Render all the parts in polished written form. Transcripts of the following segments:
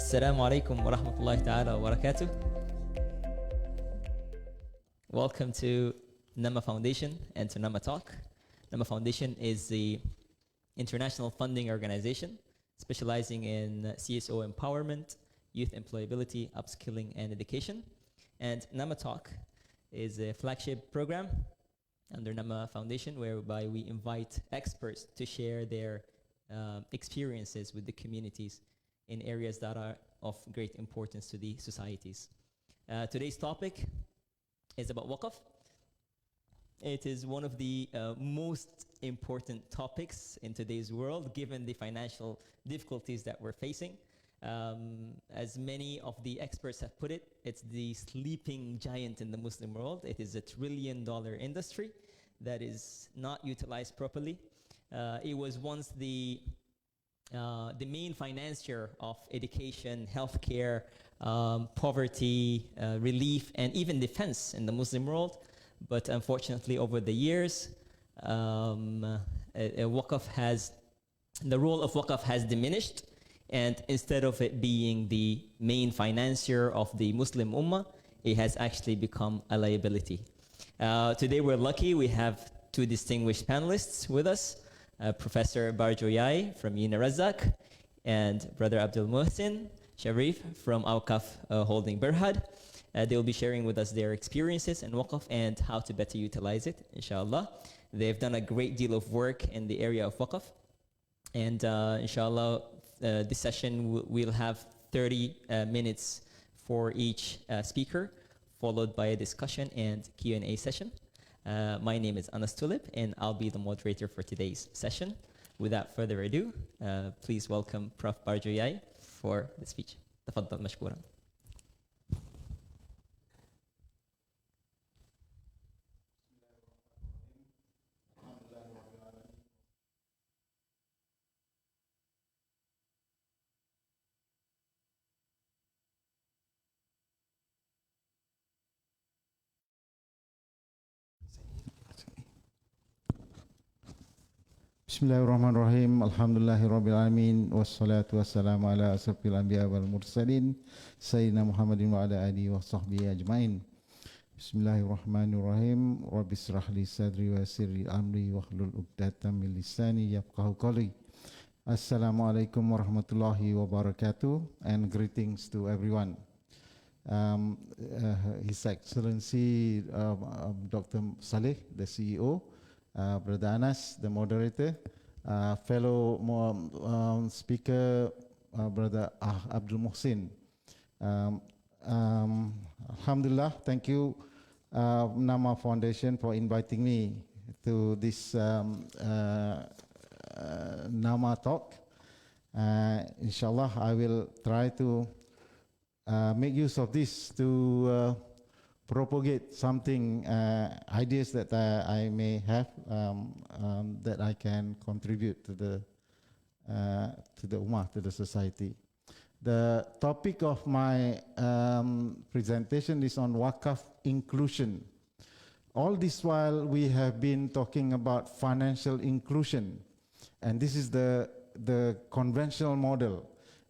Assalamu alaikum wa rahmatullahi ta'ala wa barakatuh. Welcome to Nama Foundation and to Nama Talk. Nama Foundation is the international funding organization specializing in CSO empowerment, youth employability, upskilling, and education. And Nama Talk is a flagship program under Nama Foundation whereby we invite experts to share their experiences with the communities in areas that are of great importance to the societies. Today's topic is about Waqf. It is one of the most important topics in today's world, given the financial difficulties that we're facing. As many of the experts have put it, it's the sleeping giant in the Muslim world. It is $1 trillion industry that is not utilized properly. It was once the main financier of education, healthcare, poverty, relief, and even defense in the Muslim world. But unfortunately, over the years, the role of Waqf has diminished. And instead of it being the main financier of the Muslim Ummah, it has actually become a liability. Today we're lucky, we have two distinguished panelists with us. Professor Barjoyai from UNIRAZAK and Brother Abdul Muhsin Sharif from Waqf Holding Berhad. They will be sharing with us their experiences in Waqf and how to better utilize it, inshallah. They've done a great deal of work in the area of Waqf. And inshallah, this session we'll have 30 minutes for each speaker, followed by a discussion and Q&A session. My name is Anas Tulip, and I'll be the moderator for today's session. Without further ado, please welcome Prof. Barjoyai for the speech. تفضل مشكورا. Bismillahirrahmanirrahim. Alhamdulillahirabbil alamin wassalatu wassalamu ala asrofil anbiya wal mursalin sayyidina Muhammadin wa ala alihi wa sahbihi ajmain. Bismillahirrahmanirrahim. Rabbi israh li sadri wa yassir li amri wahlul 'uqdatam min lisani yafqahu qawli. Assalamualaikum warahmatullahi wabarakatuh, and greetings to everyone. His Excellency Dr. Saleh, the CEO, Brother Anas, the moderator, fellow speaker, Brother Abdul Muhsin. Alhamdulillah, thank you, Nama Foundation, for inviting me to this Nama talk. Inshallah, I will try to make use of this to propagate something, ideas that I may have, that I can contribute to the Ummah, to the society. The topic of my presentation is on Waqf inclusion. All this while we have been talking about financial inclusion, and this is the conventional model.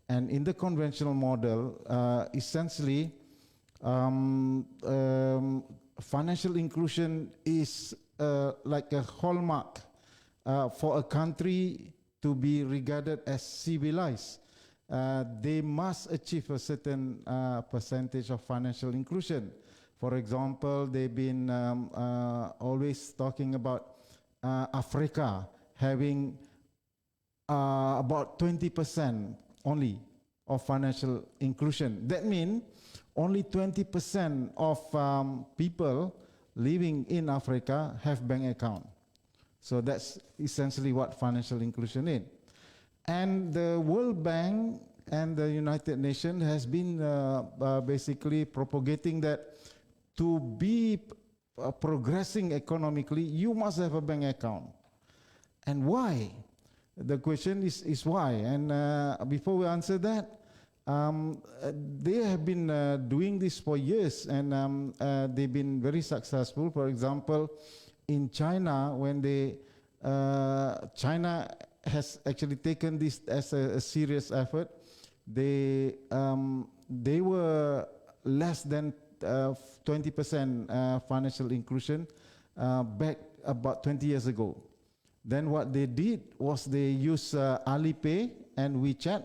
And in the conventional model, essentially, financial inclusion is like a hallmark for a country to be regarded as civilized. They must achieve a certain percentage of financial inclusion. For example, they've been always talking about Africa having about 20% only of financial inclusion. That means only 20% of people living in Africa have bank account. So that's essentially what financial inclusion is. And the World Bank and the United Nations has been basically propagating that to be progressing economically, you must have a bank account. And why? The question is why. And before we answer that, they have been doing this for years, and they've been very successful. For example, in China, when China has actually taken this as a serious effort they were less than 20% financial inclusion back about 20 years ago. Then what they did was they used Alipay and WeChat,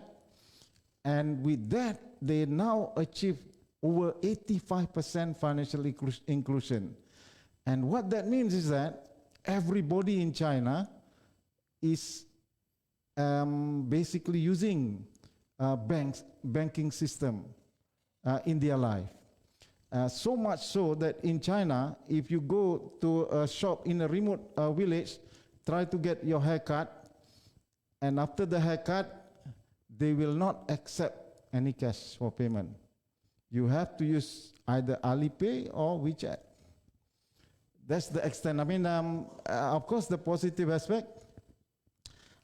and with that they now achieve over 85% financial inclusion. And what that means is that everybody in China is basically using banking system in their life. So much so that in China, if you go to a shop in a remote village, try to get your haircut, and after the haircut, they will not accept any cash for payment. You have to use either Alipay or WeChat. That's the extent. I mean, of course, the positive aspect.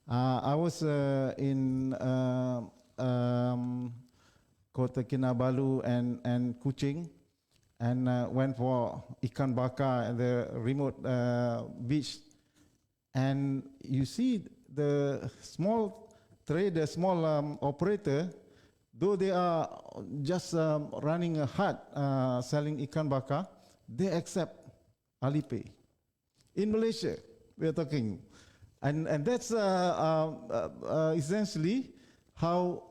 I was in Kota Kinabalu and Kuching, and went for ikan bakar at the remote beach. And you see the small trader, small operator, though they are just running a hut selling ikan bakar, they accept Alipay. In Malaysia, we are talking. And that's essentially how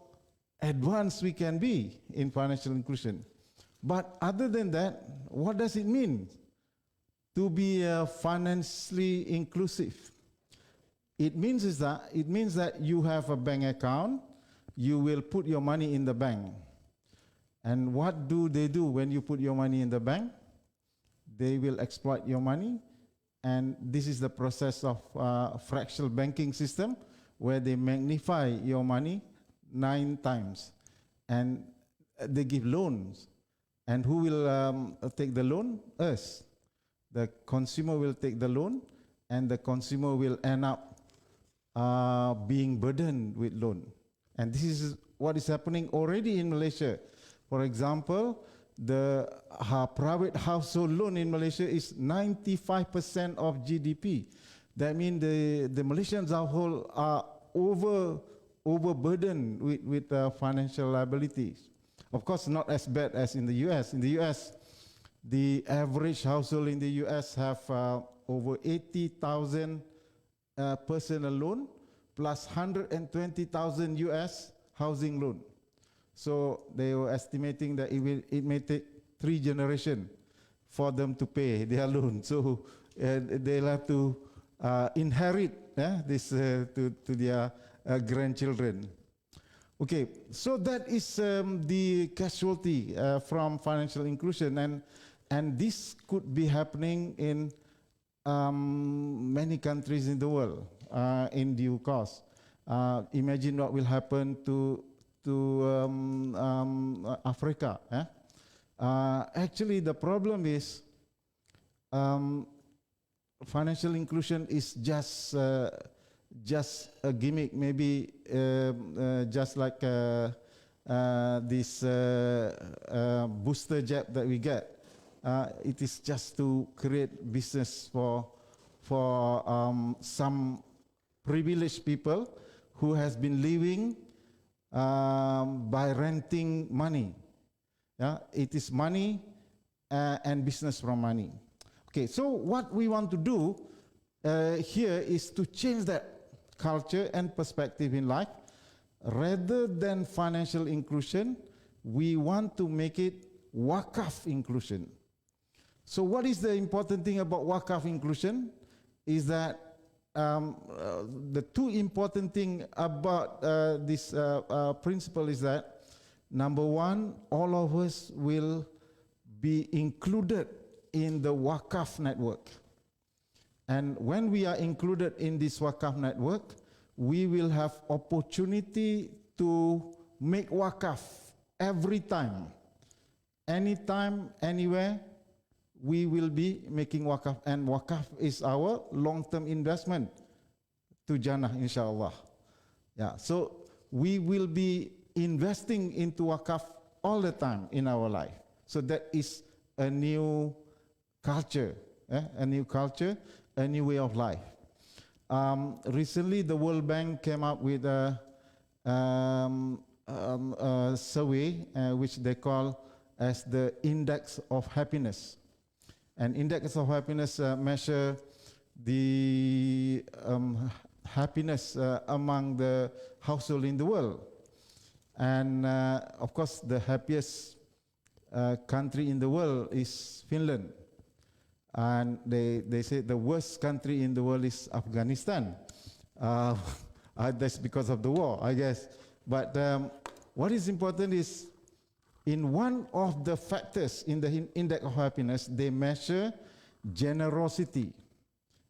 advanced we can be in financial inclusion. But other than that, what does it mean to be financially inclusive? It means that you have a bank account, you will put your money in the bank. And what do they do when you put your money in the bank? They will exploit your money, and this is the process of fractional banking system, where they magnify your money 9 times, and they give loans. And who will take the loan? Us. The consumer will take the loan, and the consumer will end up being burdened with loan. And this is what is happening already in Malaysia. For example, the private household loan in Malaysia is 95% of GDP. That means the Malaysian household are overburdened with financial liabilities. Of course, not as bad as in the US. In the US, the average household in the US have over 80,000 personal loan plus 120,000 US housing loan. So they were estimating that it may take 3 generations for them to pay their loan. So they'll have to inherit this to their grandchildren. Okay, so that is the casualty from financial inclusion, and this could be happening in many countries in the world in due course. Imagine what will happen to Africa. Actually, the problem is financial inclusion is just a gimmick, maybe just like this booster jab that we get. It is just to create business for some privileged people who has been living by renting money. It is money and business from money. Okay, so what we want to do here is to change that culture and perspective in life. Rather than financial inclusion, we want to make it Waqf inclusion. So what is the important thing about Waqf inclusion is that the two important thing about this principle is that, number one, all of us will be included in the Waqf network. And when we are included in this Waqf network, we will have opportunity to make Waqf every time. Anytime, anywhere, we will be making Waqf. And Waqf is our long-term investment to Jannah, inshallah. Yeah, so we will be investing into Waqf all the time in our life. So that is a new culture, a new culture, a new way of life. Recently, the World Bank came up with survey which they call as the index of happiness. And index of happiness measure the happiness among the household in the world. And of course, the happiest country in the world is Finland. And they say the worst country in the world is Afghanistan. That's because of the war, I guess. But what is important is, in one of the factors in the index of happiness, they measure generosity.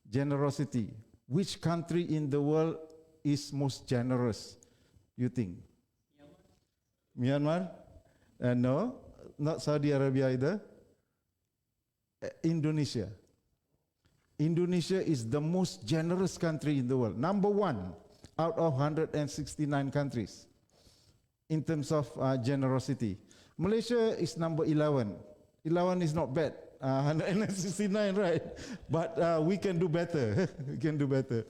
Generosity. Which country in the world is most generous, you think? Myanmar? No, not Saudi Arabia either. Indonesia. Indonesia is the most generous country in the world. Number one out of 169 countries in terms of generosity. Malaysia is number 11. 11 is not bad. 169, right? But we can do better. We can do better.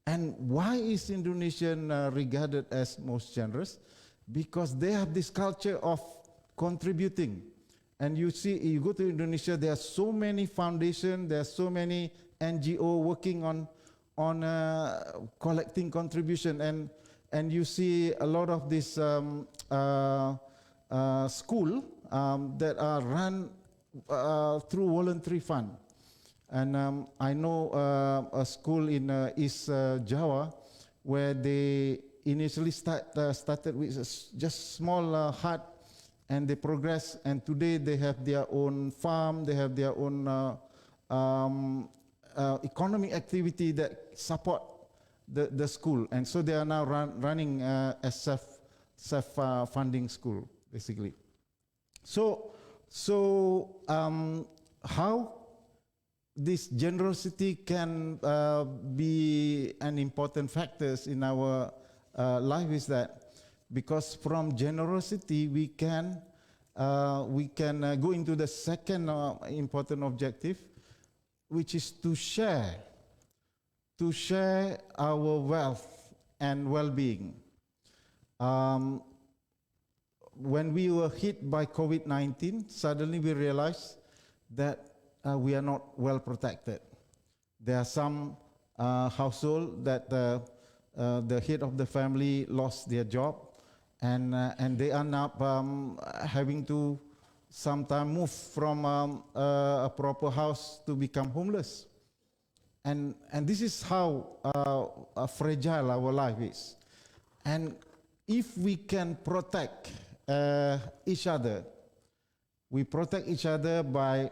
And why is Indonesian regarded as most generous? Because they have this culture of contributing. And you see, you go to Indonesia, there are so many foundations, there are so many NGO working on collecting contribution, and you see a lot of this school that are run through voluntary fund. And I know a school in East Java where they initially started with just small hut, and they progress, and today they have their own farm, they have their own economic activity that support the school. And so they are now running a self-funding school, basically. So how this generosity can be an important factor in our life is that because from generosity we can go into the second important objective, which is to share our wealth and well-being. When we were hit by COVID-19, suddenly we realized that we are not well protected. There are some households that the head of the family lost their job, and they end up having to sometimes move from a proper house to become homeless. And this is how fragile our life is. And if we can protect each other, we protect each other by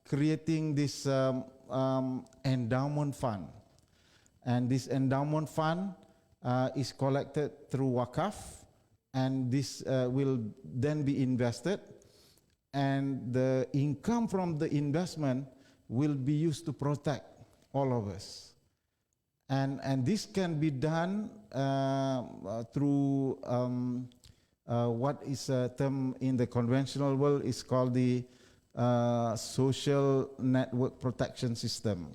creating this endowment fund. And this endowment fund is collected through Waqf, and this will then be invested, and the income from the investment will be used to protect all of us. And this can be done through what is a term in the conventional world is called the social network protection system.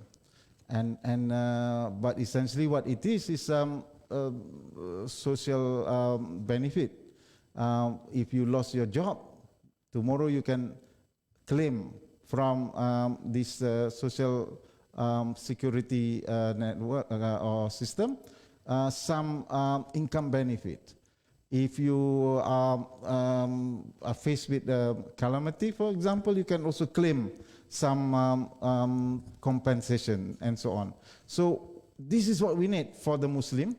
But essentially what it is social benefit. If you lost your job, tomorrow you can claim from this social security network or system some income benefit. If you are faced with a calamity, for example, you can also claim some compensation and so on. So this is what we need for the Muslim.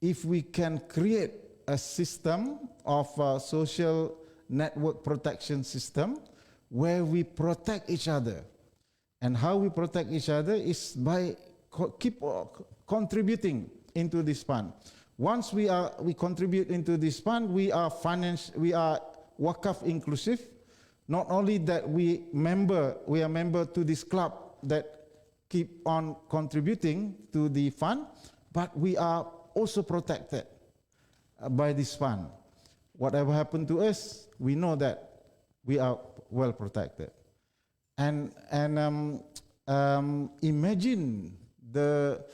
If we can create a system of social network protection system where we protect each other. And how we protect each other is by keep contributing into this fund. Once we contribute into this fund, we are Waqf inclusive. Not only that we are member to this club that keep on contributing to the fund, but we are also protected by this fund. Whatever happened to us, we know that we are well protected. And imagine the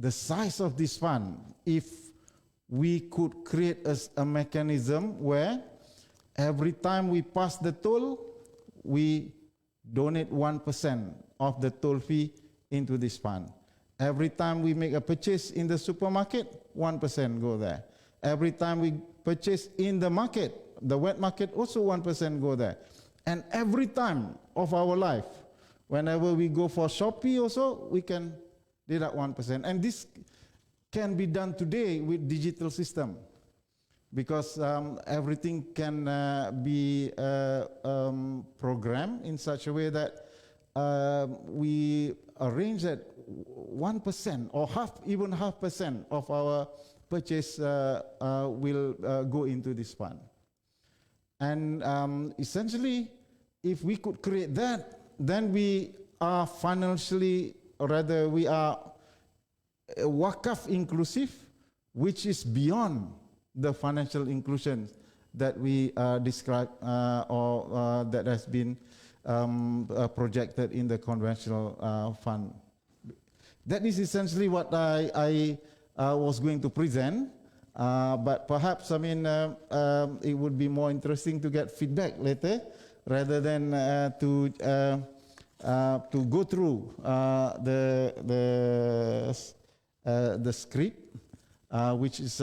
size of this fund if we could create a mechanism where every time we pass the toll, we donate 1% of the toll fee into this fund. Every time we make a purchase in the supermarket, 1% go there. Every time we purchase in the market, the wet market, also 1% go there. And every time of our life, whenever we go for Shopee also, we can deduct 1%. And this can be done today with digital system, because everything can be programmed in such a way that we arrange that 1% or even half percent of our purchase will go into this fund. And essentially, if we could create that, then we are financially, or rather we are Waqf inclusive, which is beyond the financial inclusion that we described or that has been projected in the conventional fund. That is essentially what I was going to present, but perhaps, I mean, it would be more interesting to get feedback later rather than to go through the script, which is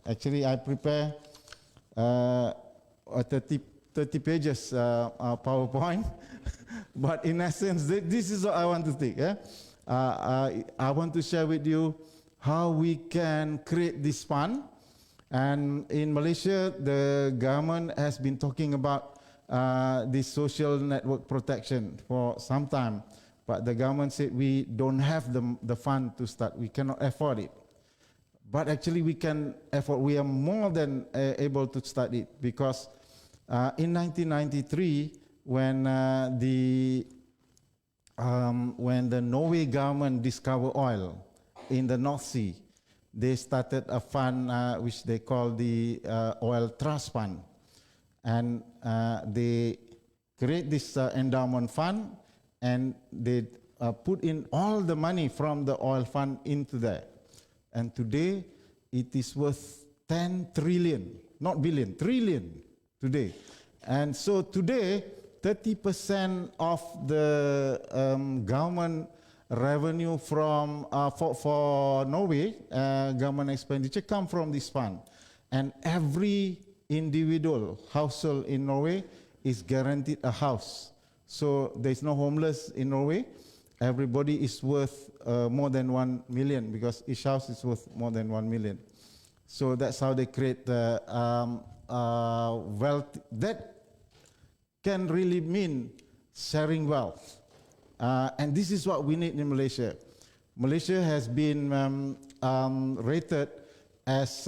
actually I prepare a 30 pages PowerPoint, but in essence, this is what I want to take. I want to share with you how we can create this fund. And in Malaysia, the government has been talking about this social network protection for some time, but the government said we don't have the fund to start. We cannot afford it. But actually we can afford, we are more than able to start it, because in 1993, when the Norway government discovered oil in the North Sea, they started a fund which they call the Oil Trust Fund. And they create this endowment fund, and they put in all the money from the oil fund into there. And today, it is worth 10 trillion, not billion, trillion today. And so today, 30% of the government revenue from for Norway, government expenditure, come from this fund. And every individual household in Norway is guaranteed a house. So there's no homeless in Norway. Everybody is worth more than 1 million, because each house is worth more than 1 million. So that's how they create wealth. That can really mean sharing wealth. And this is what we need in Malaysia. Malaysia has been rated as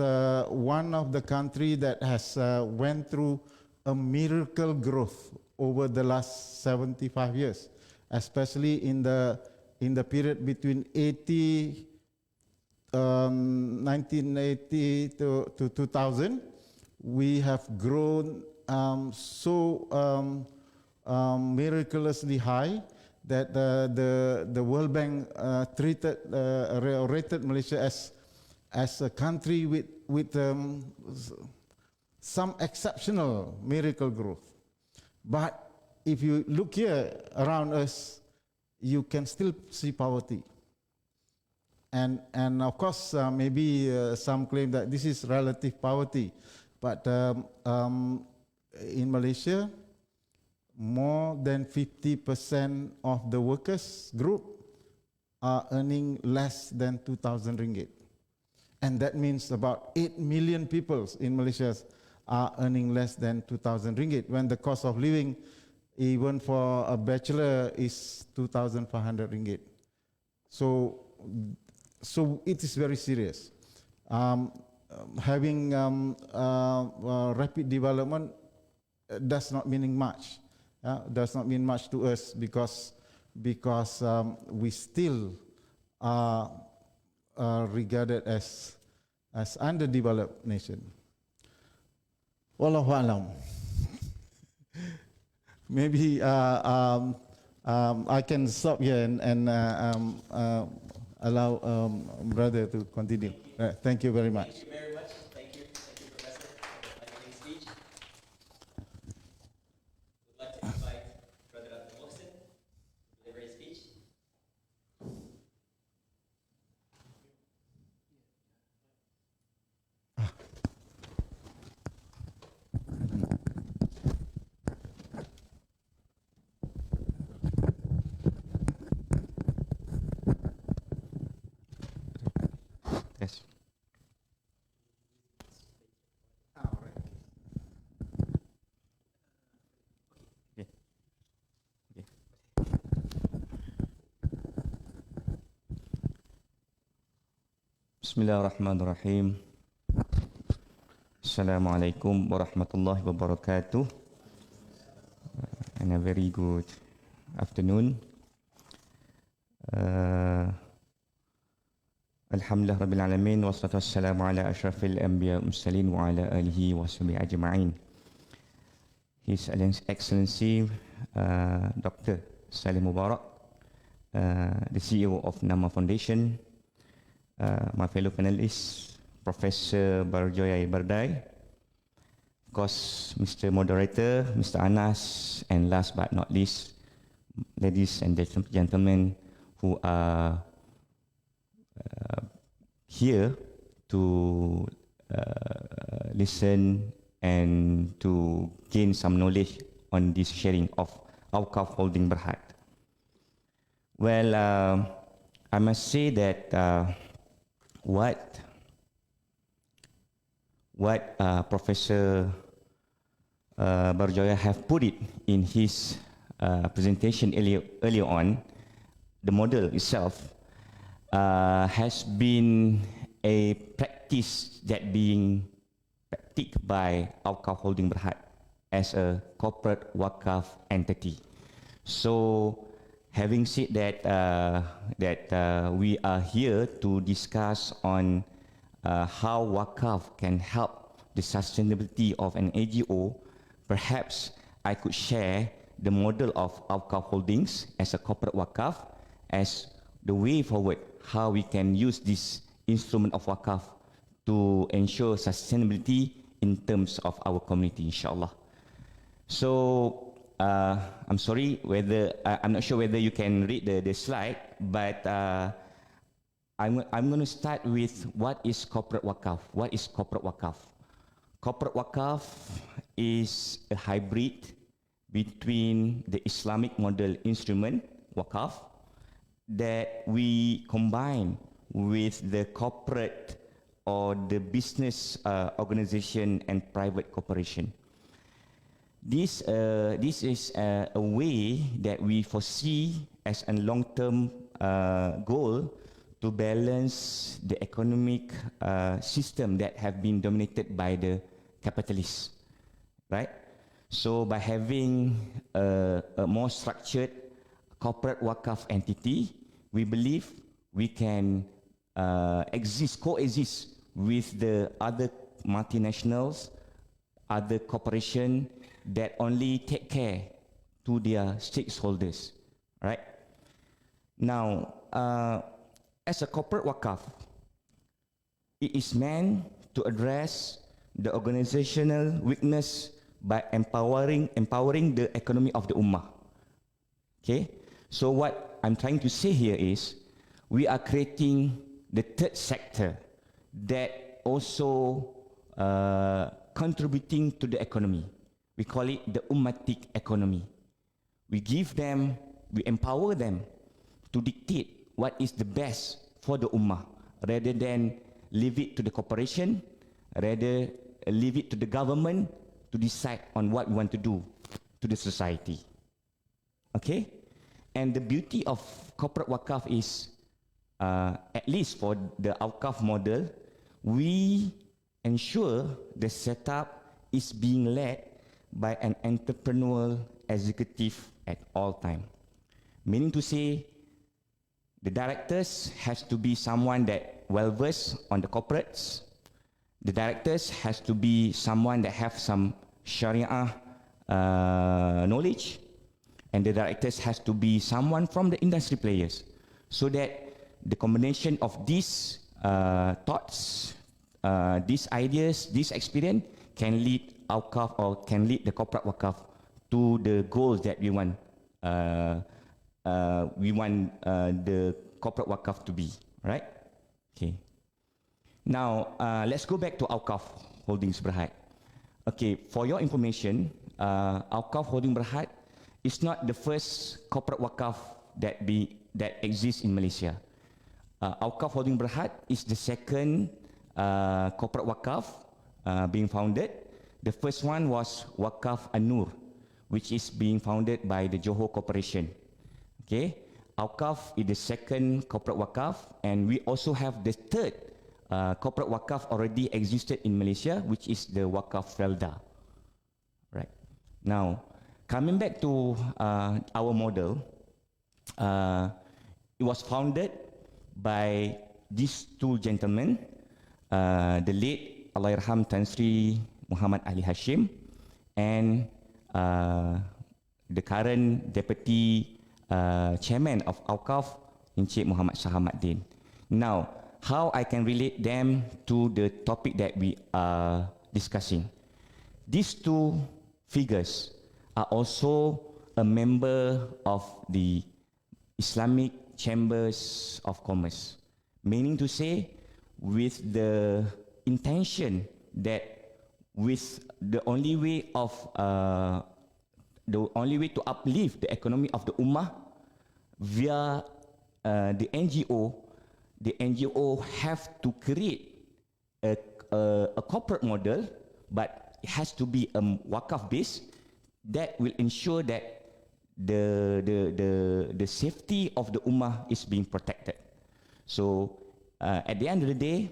one of the country that has went through a miracle growth over the last 75 years. Especially in the period between 1980 to 2000, we have grown so miraculously high that the World Bank rated Malaysia as a country with some exceptional miracle growth. But if you look here around us, you can still see poverty. And of course, maybe some claim that this is relative poverty. But in Malaysia, more than 50% of the workers group are earning less than 2,000 ringgit. And that means about 8 million people in Malaysia are earning less than 2,000 ringgit, when the cost of living even for a bachelor is 2,500 ringgit. So it is very serious. Having rapid development does not mean much. Does not mean much to us, because we still are regarded as underdeveloped nation. Wallahu a'lam. Maybe I can stop here and allow brother to continue. Thank you very much. Thank you very much. Bismillahirrahmanirrahim. Assalamualaikum warahmatullahi wabarakatuh. And a very good afternoon. Alhamdulillah Rabbil Alamin. Wassalatu wassalamu ala ashrafil anbiya mursalin wa ala alihi wa sahbihi ajma'in. His Excellency Dr. Salim Mubarak, the CEO of Nama Foundation, my fellow panelists, Professor Barjoya Bardai, of course, Mr. Moderator, Mr. Anas, and last but not least, ladies and gentlemen who are here to listen and to gain some knowledge on this sharing of Waqf Holding Berhad. Well, I must say that what Professor Barjoya have put it in his presentation earlier on, the model itself has been a practice that being practiced by Waqf Holding Berhad as a corporate Waqf entity. So, having said that, we are here to discuss on how Waqf can help the sustainability of an NGO, perhaps I could share the model of Waqf Holdings as a corporate Waqf as the way forward, how we can use this instrument of Waqf to ensure sustainability in terms of our community, inshallah. So, I'm sorry whether I'm not sure whether you can read the slide, but I'm going to start with what is corporate Waqf. What is corporate Waqf? Corporate Waqf is a hybrid between the Islamic model instrument Waqf that we combine with the corporate or the business organization and private corporation. This is a way that we foresee as a long-term goal to balance the economic system that have been dominated by the capitalists, right? So by having a more structured corporate Waqf entity, we believe we can coexist with the other multinationals, other corporations that only take care to their stakeholders, right? Now, as a corporate Waqf, it is meant to address the organizational weakness by empowering the economy of the Ummah. Okay? So what I'm trying to say here is, we are creating the third sector that also contributing to the economy. We call it the Ummatic economy. We empower them to dictate what is the best for the Ummah, rather than leave it to the corporation, rather leave it to the government to decide on what we want to do to the society. Okay? And the beauty of corporate Waqf is, at least for the Waqf model, we ensure the setup is being led by an entrepreneurial executive at all time. Meaning to say, the directors has to be someone that well-versed on the corporates. The directors has to be someone that have some Sharia knowledge. And the directors has to be someone from the industry players. So that the combination of these thoughts, these ideas, this experience can lead Waqf or can lead the corporate Waqf to the goals that we want the corporate Waqf to be, right? Okay. Now, let's go back to Waqf Holdings Berhad. Okay, for your information, Waqf Holding Berhad is not the first corporate Waqf that exists in Malaysia. Waqf Holding Berhad is the second corporate Waqf being founded. The first one was Waqf An-Nur, which is being founded by the Johor Corporation. Okay, Waqf is the second corporate Waqf, and we also have the third corporate wakaf already existed in Malaysia, which is the Waqf Felda. Right. Now, coming back to our model, it was founded by these two gentlemen, the late Allahyarham Tan Sri Muhammad Ali Hashim and the current deputy chairman of Awqaf, Encik Muhammad Shahamaddin. Now, how I can relate them to the topic that we are discussing. These two figures are also a member of the Islamic Chambers of Commerce, meaning to say with the intention that with the only way to uplift the economy of the Ummah via the NGO have to create a corporate model, but it has to be a Waqf base that will ensure that the safety of the Ummah is being protected. So at the end of the day,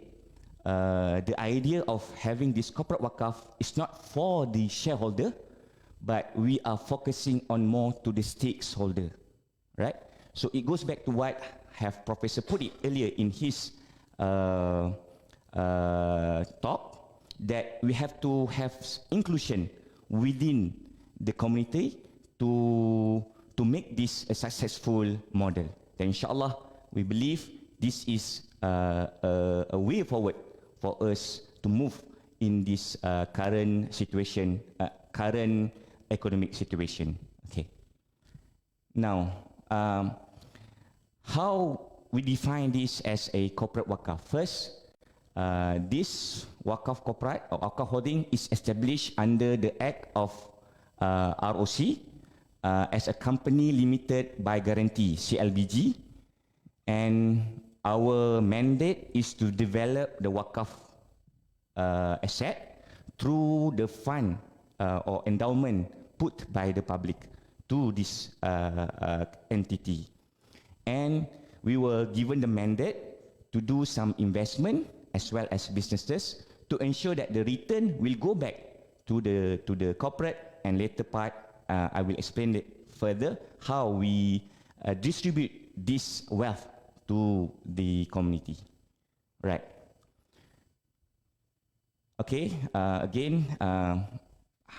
the idea of having this corporate Waqf is not for the shareholder, but we are focusing on more to the stakeholder, right? So it goes back to what have Professor put it earlier in his talk, that we have to have inclusion within the community to make this a successful model. Then inshallah, we believe this is a way forward for us to move in this current situation, current economic situation. Okay. Now, how we define this as a corporate Waqf? First, this Waqf corporate or Waqf holding is established under the Act of ROC as a company limited by guarantee, CLBG, and our mandate is to develop the Waqf asset through the fund or endowment put by the public to this entity. And we were given the mandate to do some investment as well as businesses to ensure that the return will go back to the corporate, and later part I will explain it further how we distribute this wealth to the community. Right. Okay, again,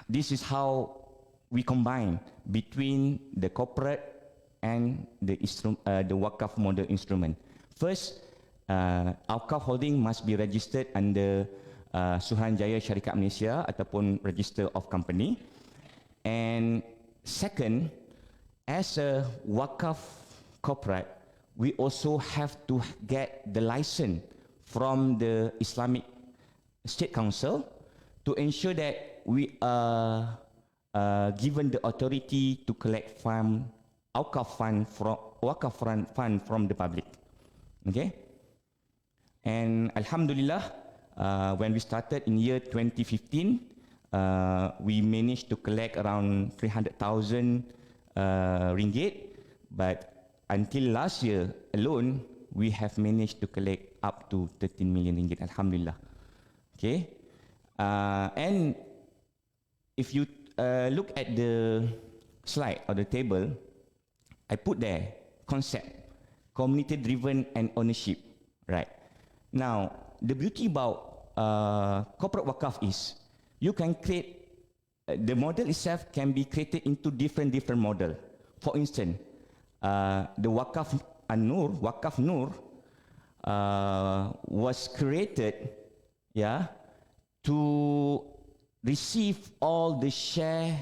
this is how we combine between the corporate and the Waqf model instrument. First, Awqaf holding must be registered under Suruhanjaya Syarikat Malaysia ataupun Register of Company. And second, as a Waqf corporate, we also have to get the license from the Islamic State Council to ensure that we are given the authority to collect Waqf fund from the public. Okay, and Alhamdulillah, when we started in year 2015, we managed to collect around 300,000 ringgit, but until last year alone, we have managed to collect up to 13 million ringgit. Alhamdulillah. Okay, and if you look at the slide or the table, I put there concept, community-driven and ownership. Right. Now, the beauty about corporate Waqf is you can create the model itself can be created into different model. For instance, the Waqf Nur was created, yeah, to receive all the shares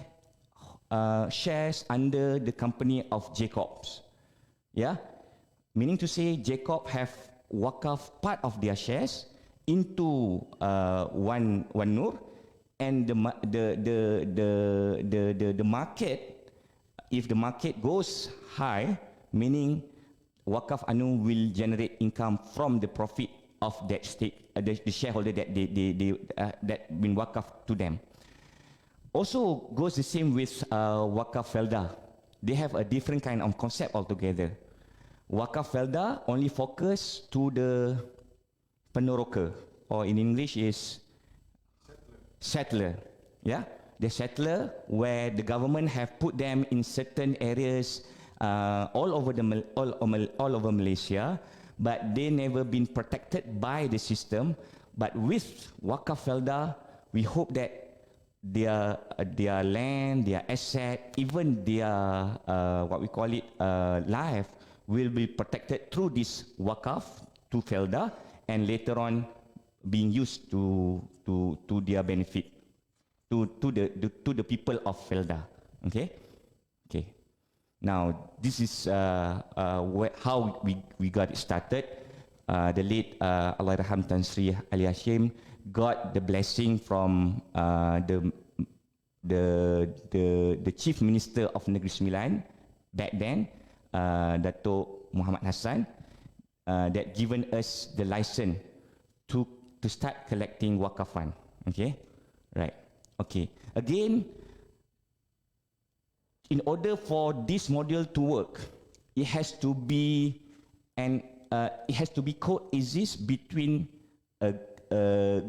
under the company of Jacobs. Yeah, meaning to say Jacob have Waqf part of their shares into one Nur, and the market, if the market goes high, meaning Waqf Anu will generate income from the profit of that stake, the shareholder that that been Waqf to them. Also goes the same with Waqf Felda. They have a different kind of concept altogether. Waqf Felda only focus to the penoroka, or in English is settler. Yeah, the settler where the government have put them in certain areas all over Malaysia, but they never been protected by the system. But with Waqf Felda, we hope that their land, their asset, even their what we call it life will be protected through this Waqf to Felda, and later on being used to their benefit, to the people of Felda. Okay. Now this is how we got it started. The late Allahyarham Tan Sri Ali Hashim got the blessing from the Chief Minister of Negeri Sembilan back then, Dato' Muhammad Hassan, that given us the license to start collecting Waqf fund. Okay, right. Okay. Again, in order for this model to work, it has to be coexist between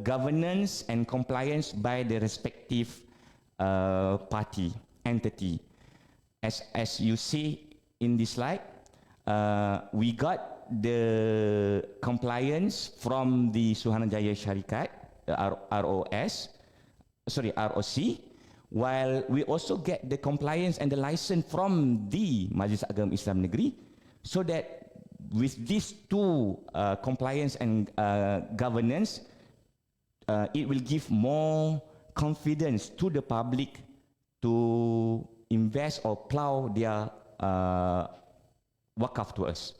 governance and compliance by the respective party entity. As you see in this slide, we got the compliance from the Suhanajaya Syarikat, ROC, while we also get the compliance and the license from the Majlis Agama Islam Negeri, so that with these two compliance and governance, it will give more confidence to the public to invest or plow their Waqf to us,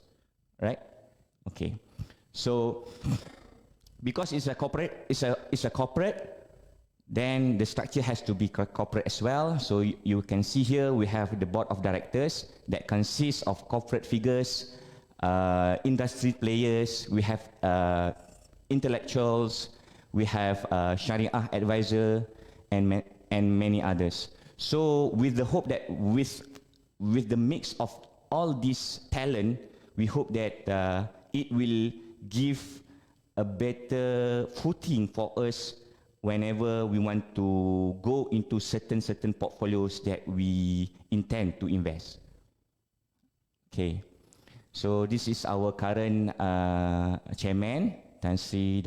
right? Okay, so because it's a corporate, then the structure has to be corporate as well. So you can see here we have the board of directors that consists of corporate figures, industry players, we have intellectuals, we have Sharia advisor, and many others. So with the hope that with the mix of all this talent, we hope that it will give a better footing for us whenever we want to go into certain portfolios that we intend to invest. Okay, so this is our current chairman, Tan Sri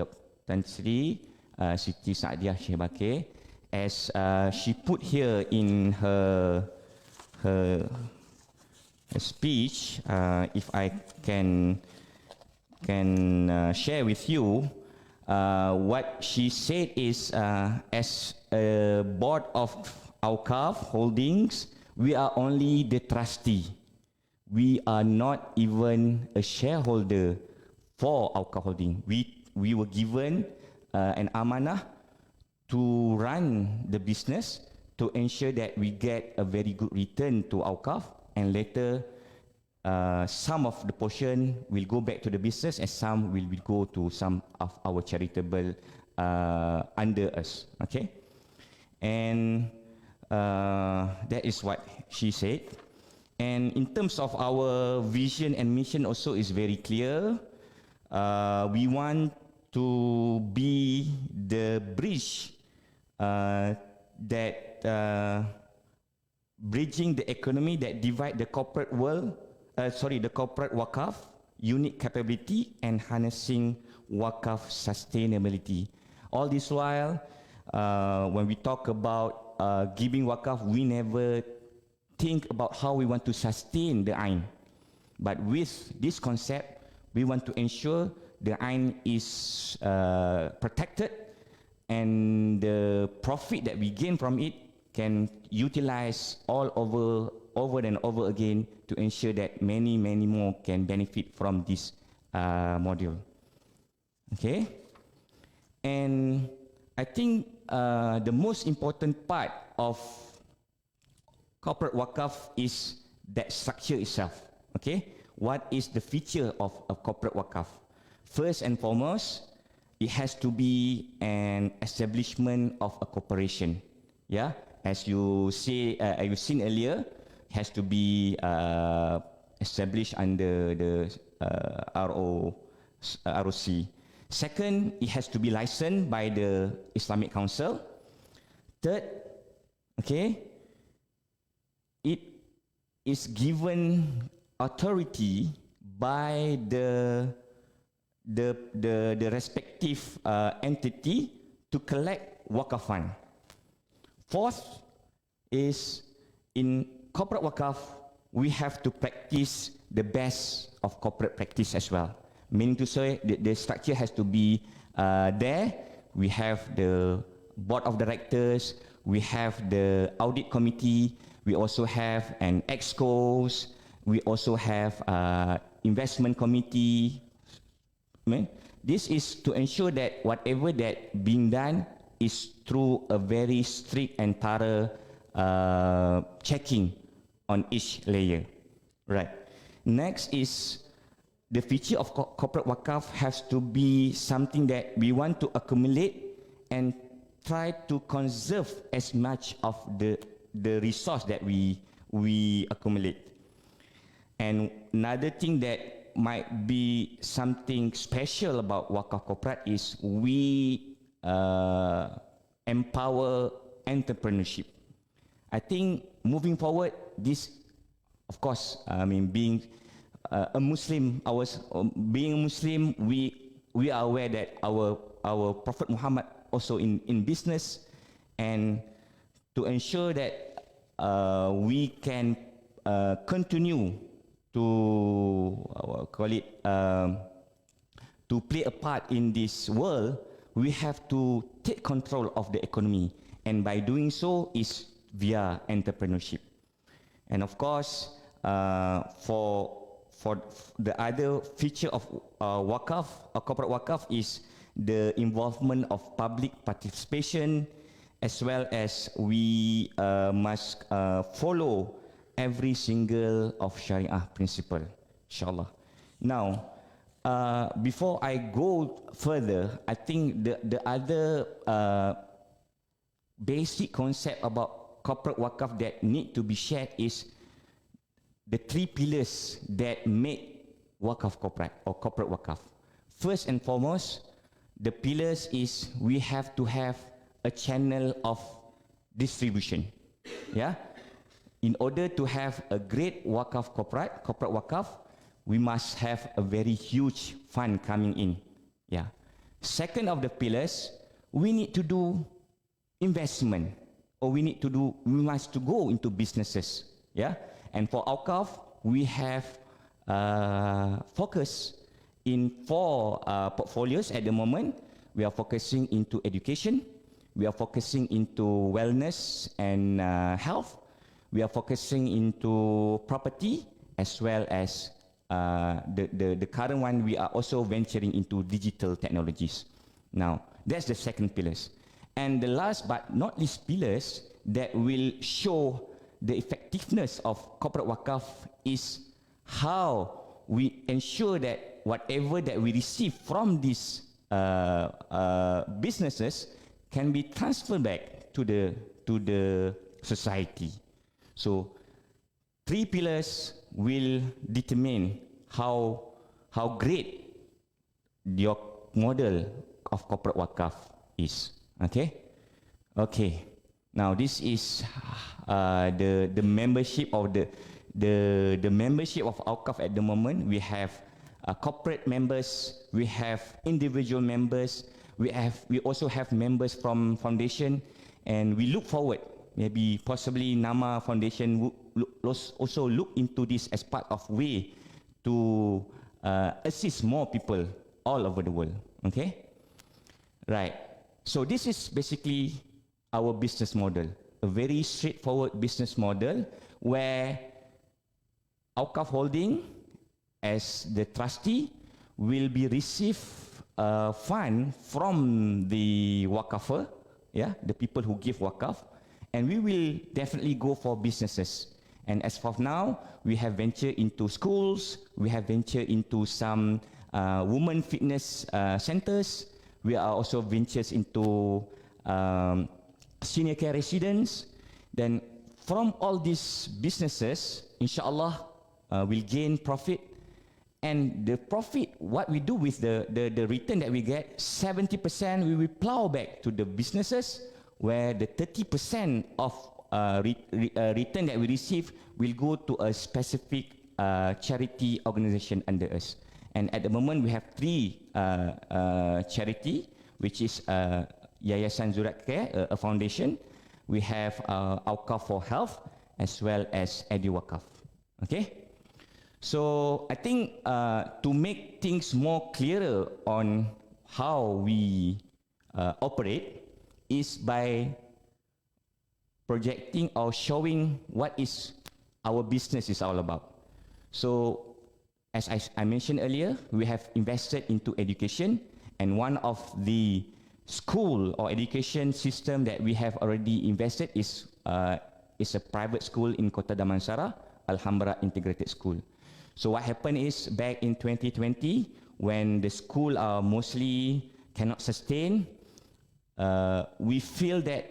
Siti Saadiah Shehbakir. As she put here in her speech, if I can share with you, what she said is, as a board of Awqaf Holdings, we are only the trustee. We are not even a shareholder for Awqaf Holding. We were given an amanah to run the business, to ensure that we get a very good return to Awqaf, and later some of the portion will go back to the business and some will go to some of our charitable under us. Okay, and that is what she said. And in terms of our vision and mission also is very clear. We want to be the bridge that bridging the economy that divide the corporate world, the corporate Waqf, unique capability, and harnessing Waqf sustainability. All this while, when we talk about giving Waqf, we never think about how we want to sustain the Ain. But with this concept, we want to ensure the Ain is protected, and the profit that we gain from it can utilize all over and over again to ensure that many more can benefit from this module. Okay, and I think the most important part of corporate Waqf is that structure itself. Okay, what is the feature of a corporate Waqf? First and foremost, it has to be an establishment of a corporation. Yeah, as you see, you've seen earlier, it has to be established under the ROC. Second, it has to be licensed by the Islamic Council. Third, okay, it is given authority by the respective entity to collect Waqf fund. Fourth is in corporate Waqf, we have to practice the best of corporate practice as well. Meaning to say, the structure has to be there. We have the board of directors, we have the audit committee, we also have an ExCos, we also have investment committee. This is to ensure that whatever that being done is through a very strict and thorough checking on each layer. Right. Next is the feature of corporate Waqf has to be something that we want to accumulate and try to conserve as much of the resource that we accumulate. And another thing that might be something special about Waqf corporate is we empower entrepreneurship. I think moving forward, this, of course, I mean, being a Muslim, being a Muslim, we are aware that our Prophet Muhammad also in business, and to ensure that we can continue to call it to play a part in this world, we have to take control of the economy, and by doing so is via entrepreneurship. And of course, for the other feature of Waqf, corporate Waqf, is the involvement of public participation, as well as we must follow every single of Sharia principle, inshallah. Now, before I go further, I think the other basic concept about corporate Waqf that need to be shared is the three pillars that make Waqf corporate or corporate Waqf. First and foremost, the pillars is we have to have a channel of distribution. Yeah? In order to have a great Waqf corporate Waqf, we must have a very huge fund coming in. Yeah. Second of the pillars, we need to do investment, or we must to go into businesses. Yeah. And for Waqf, we have focus in 4 portfolios at the moment. We are focusing into education, we are focusing into wellness and health, we are focusing into property, as well as the current one, we are also venturing into digital technologies. Now, that's the second pillars. And the last but not least pillars that will show the effectiveness of corporate Waqf is how we ensure that whatever that we receive from these businesses can be transferred back to the society. So 3 pillars will determine how great your model of corporate Waqf is. Okay. Now this is the membership of the membership of Waqf at the moment. We have corporate members, we have individual members, we also have members from foundation, and we look forward, maybe possibly Nama Foundation also look into this as part of way to assist more people all over the world. Okay, right. So this is basically our business model, a very straightforward business model where Waqf Holding, as the trustee, will be receive fund from the Waqafer, yeah, the people who give Waqf, and we will definitely go for businesses. And as of now, we have ventured into schools, we have ventured into some women fitness centers, we are also ventures into senior care residents. Then from all these businesses, inshallah, we'll gain profit, And the profit, what we do with the return that we get, 70% we will plow back to the businesses, where the 30% of return that we receive will go to a specific charity organization under us. And at the moment we have 3 charity, which is Yayasan Zurat Care, a foundation. We have Waqf for Health, as well as Edu Waqf. Okay? So I think to make things more clearer on how we operate is by projecting or showing what is our business is all about. So as I mentioned earlier, we have invested into education, and one of the school or education system that we have already invested is a private school in Kota Damansara, Alhambra Integrated School. So what happened is, back in 2020, when the school mostly cannot sustain, we feel that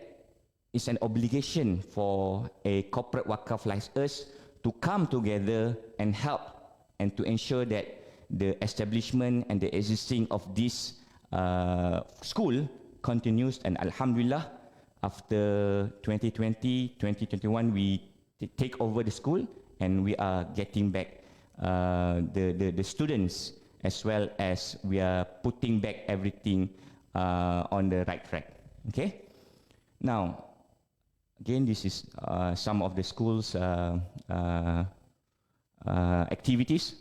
it's an obligation for a corporate Waqf like us to come together and help and to ensure that the establishment and the existing of this school continues. And Alhamdulillah, after 2020, 2021, we take over the school, and we are getting back the students, as well as we are putting back everything on the right track. Okay? Now, again, this is some of the school's activities.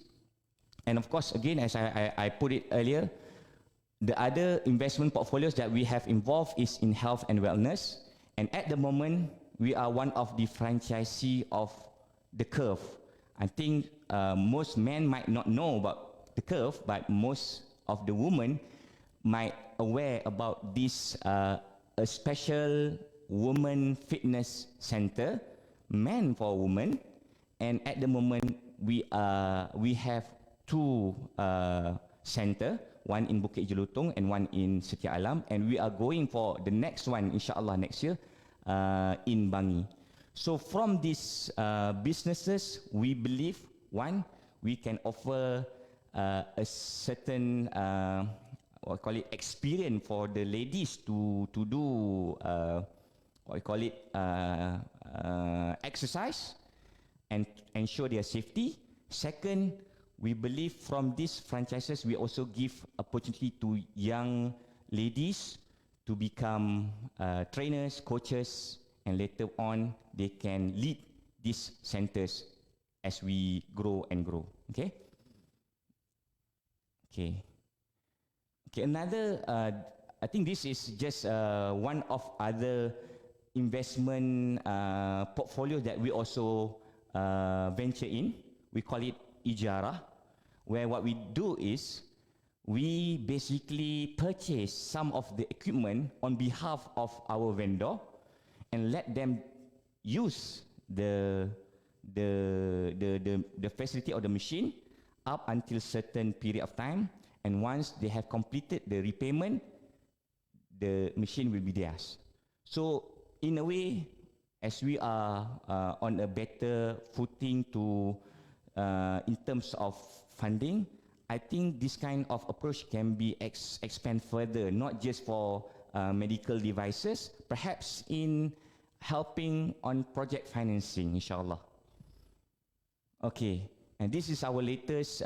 And of course, again, as I put it earlier, the other investment portfolios that we have involved is in health and wellness. And at the moment, we are one of the franchisee of the Curve. I think most men might not know about the Curve, but most of the women might aware about this a special woman fitness center, meant for women. And at the moment, we have 2 center, one in Bukit Jelutong and one in Setia Alam, and we are going for the next one, inshallah, next year in Bangi. So from these businesses, we believe, one, we can offer a certain what we call it, experience for the ladies to do what we call it, exercise and ensure their safety. Second, we believe from these franchises, we also give opportunity to young ladies to become trainers, coaches, and later on they can lead these centers as we grow and grow. Okay. Okay. Okay. Another, I think this is just one of other investment portfolios that we also venture in. We call it Ijara, where what we do is we basically purchase some of the equipment on behalf of our vendor and let them use the facility or the machine up until certain period of time, and once they have completed the repayment, the machine will be theirs. So in a way, as we are on a better footing to in terms of funding, I think this kind of approach can be expand further, not just for medical devices, perhaps in helping on project financing, inshallah. Okay, and this is our latest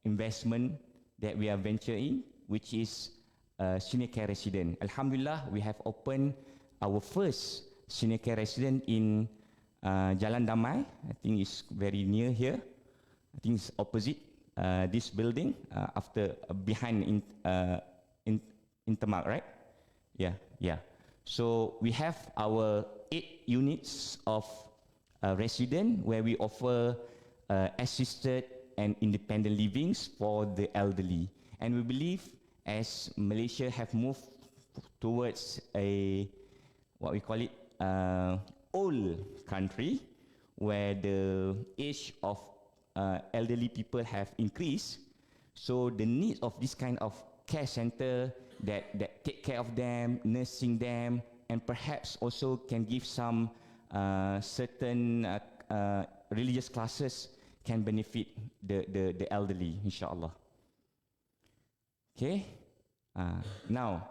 investment that we are venturing, which is senior care resident. Alhamdulillah, we have opened our first senior care resident in Jalan Damai. I think it's very near here. I think it's opposite this building, after behind Intermark, right? Yeah, yeah. So we have our 8 units of resident where we offer assisted and independent livings for the elderly. And we believe as Malaysia have moved towards a, what we call it, old country, where the age of elderly people have increased, so the need of this kind of care center that take care of them, nursing them, and perhaps also can give some certain religious classes can benefit the elderly, inshallah. Okay. Now,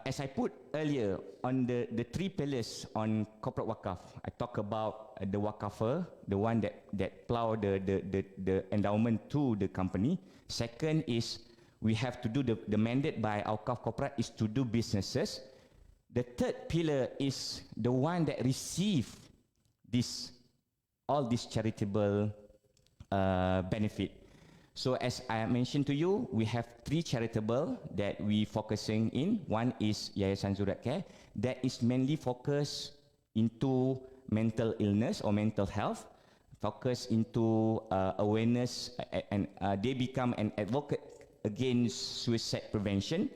as I put earlier on the three pillars on corporate wakaf, I talk about the wakafer, the one that plow the endowment to the company. Second is we have to do the mandate by Awqaf corporate is to do businesses. The third pillar is the one that receive all this charitable benefit. So as I mentioned to you, we have three charitable that we focusing in. One is Yayasan Zurat Care, that is mainly focused into mental illness or mental health, focus into awareness, and they become an advocate against suicide prevention.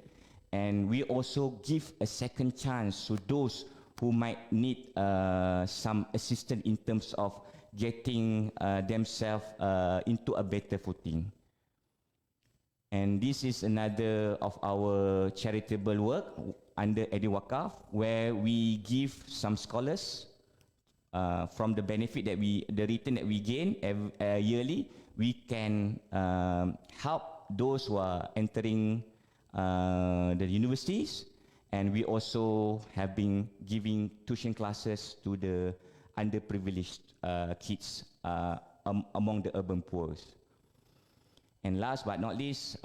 And we also give a second chance to those who might need some assistance in terms of getting themselves into a better footing. And this is another of our charitable work under EduWakaf, where we give some scholars from the benefit that the return that we gain yearly, we can help those who are entering the universities, and we also have been giving tuition classes to the underprivileged kids among the urban poor. And last but not least,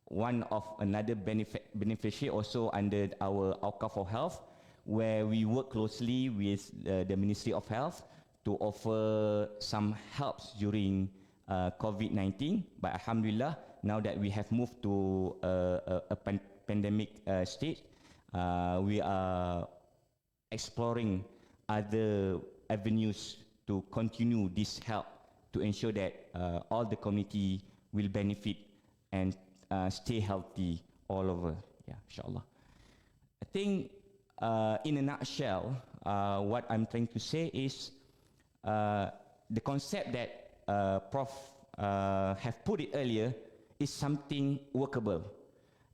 one of another beneficiary also under our Awqaf for Health, where we work closely with the Ministry of Health to offer some helps during COVID-19. But alhamdulillah, now that we have moved to a pandemic state, we are exploring other avenues to continue this help to ensure that all the community will benefit and stay healthy all over. Yeah, inshallah. I think in a nutshell, what I'm trying to say is the concept that Prof have put it earlier is something workable.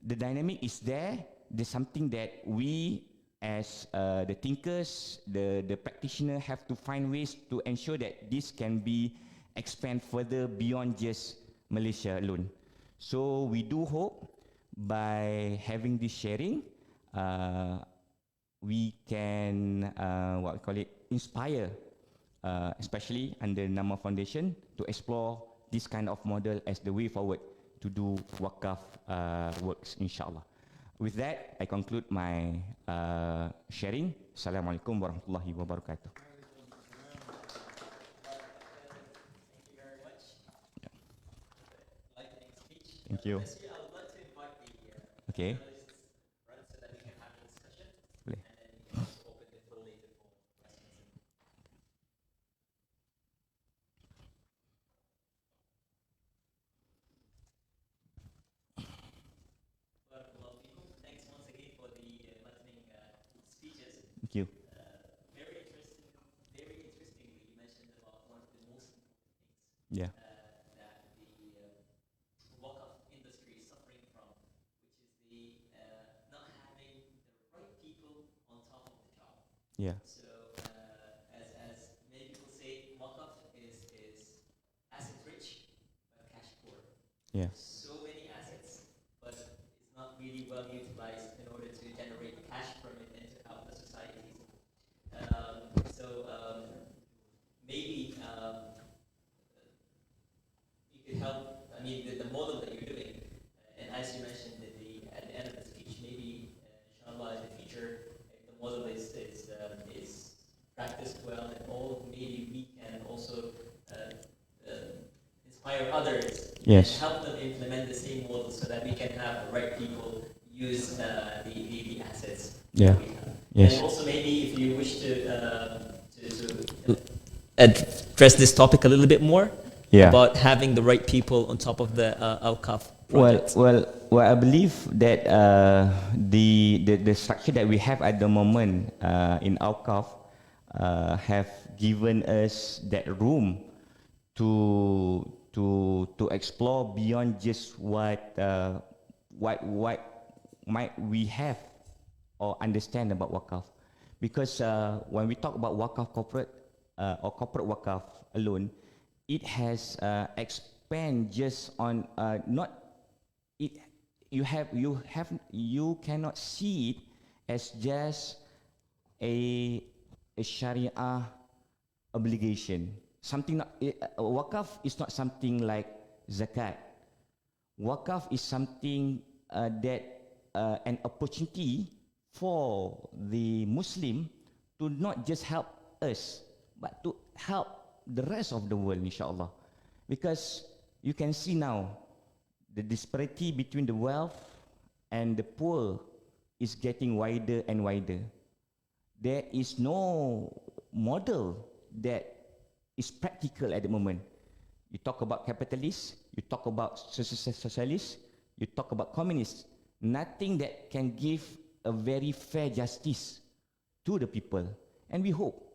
The dynamic is there. There's something that we as the thinkers, the practitioner have to find ways to ensure that this can be expand further beyond just Malaysia alone. So we do hope by having this sharing, we can what we call it, inspire, especially under Nama Foundation, to explore this kind of model as the way forward to do wakaf works, inshallah. With that, I conclude my sharing. Assalamualaikum warahmatullahi wabarakatuh. Thank you. I would like to invite the Okay. panelists right, so that we can have a discussion, Boleh. and then we can also open the floor later for questions. Barakallahu feekum. Thanks once again for the enlightening speeches. Thank you. Very interestingly, you mentioned about one of the most important things. Yeah. That the Waqf industry is suffering from, which is the not having the right people on top of the job. Yeah. So, as many people say, Waqf is asset rich but cash poor. Yeah. So many assets, but it's not really well utilized in order to generate cash from it and to help the societies. Maybe you could help. I mean, the model that you're doing, and as you mentioned at the end of the speech, maybe inshallah in the future, if the model is practiced well and all, maybe we can also inspire others. Yes. And help them implement the same model so that we can have the right people use the assets. Yeah. That we have. Yes. And also maybe if you wish to address this topic a little bit more, Yeah. about having the right people on top of the Awqaf project. Well, I believe that the structure that we have at the moment in Awqaf have given us that room to explore beyond just what might we have or understand about Waqaf. Because when we talk about Waqaf corporate or corporate Waqaf alone, it has expand just on not it. You cannot see it as just a Sharia obligation. Something not, Waqf is not something like zakat. Waqf is something that an opportunity for the Muslim to not just help us, but to help the rest of the world, inshallah. Because you can see now the disparity between the wealth and the poor is getting wider and wider. There is no model that is practical at the moment. You talk about capitalists, you talk about socialists, you talk about communists. Nothing that can give a very fair justice to the people. And we hope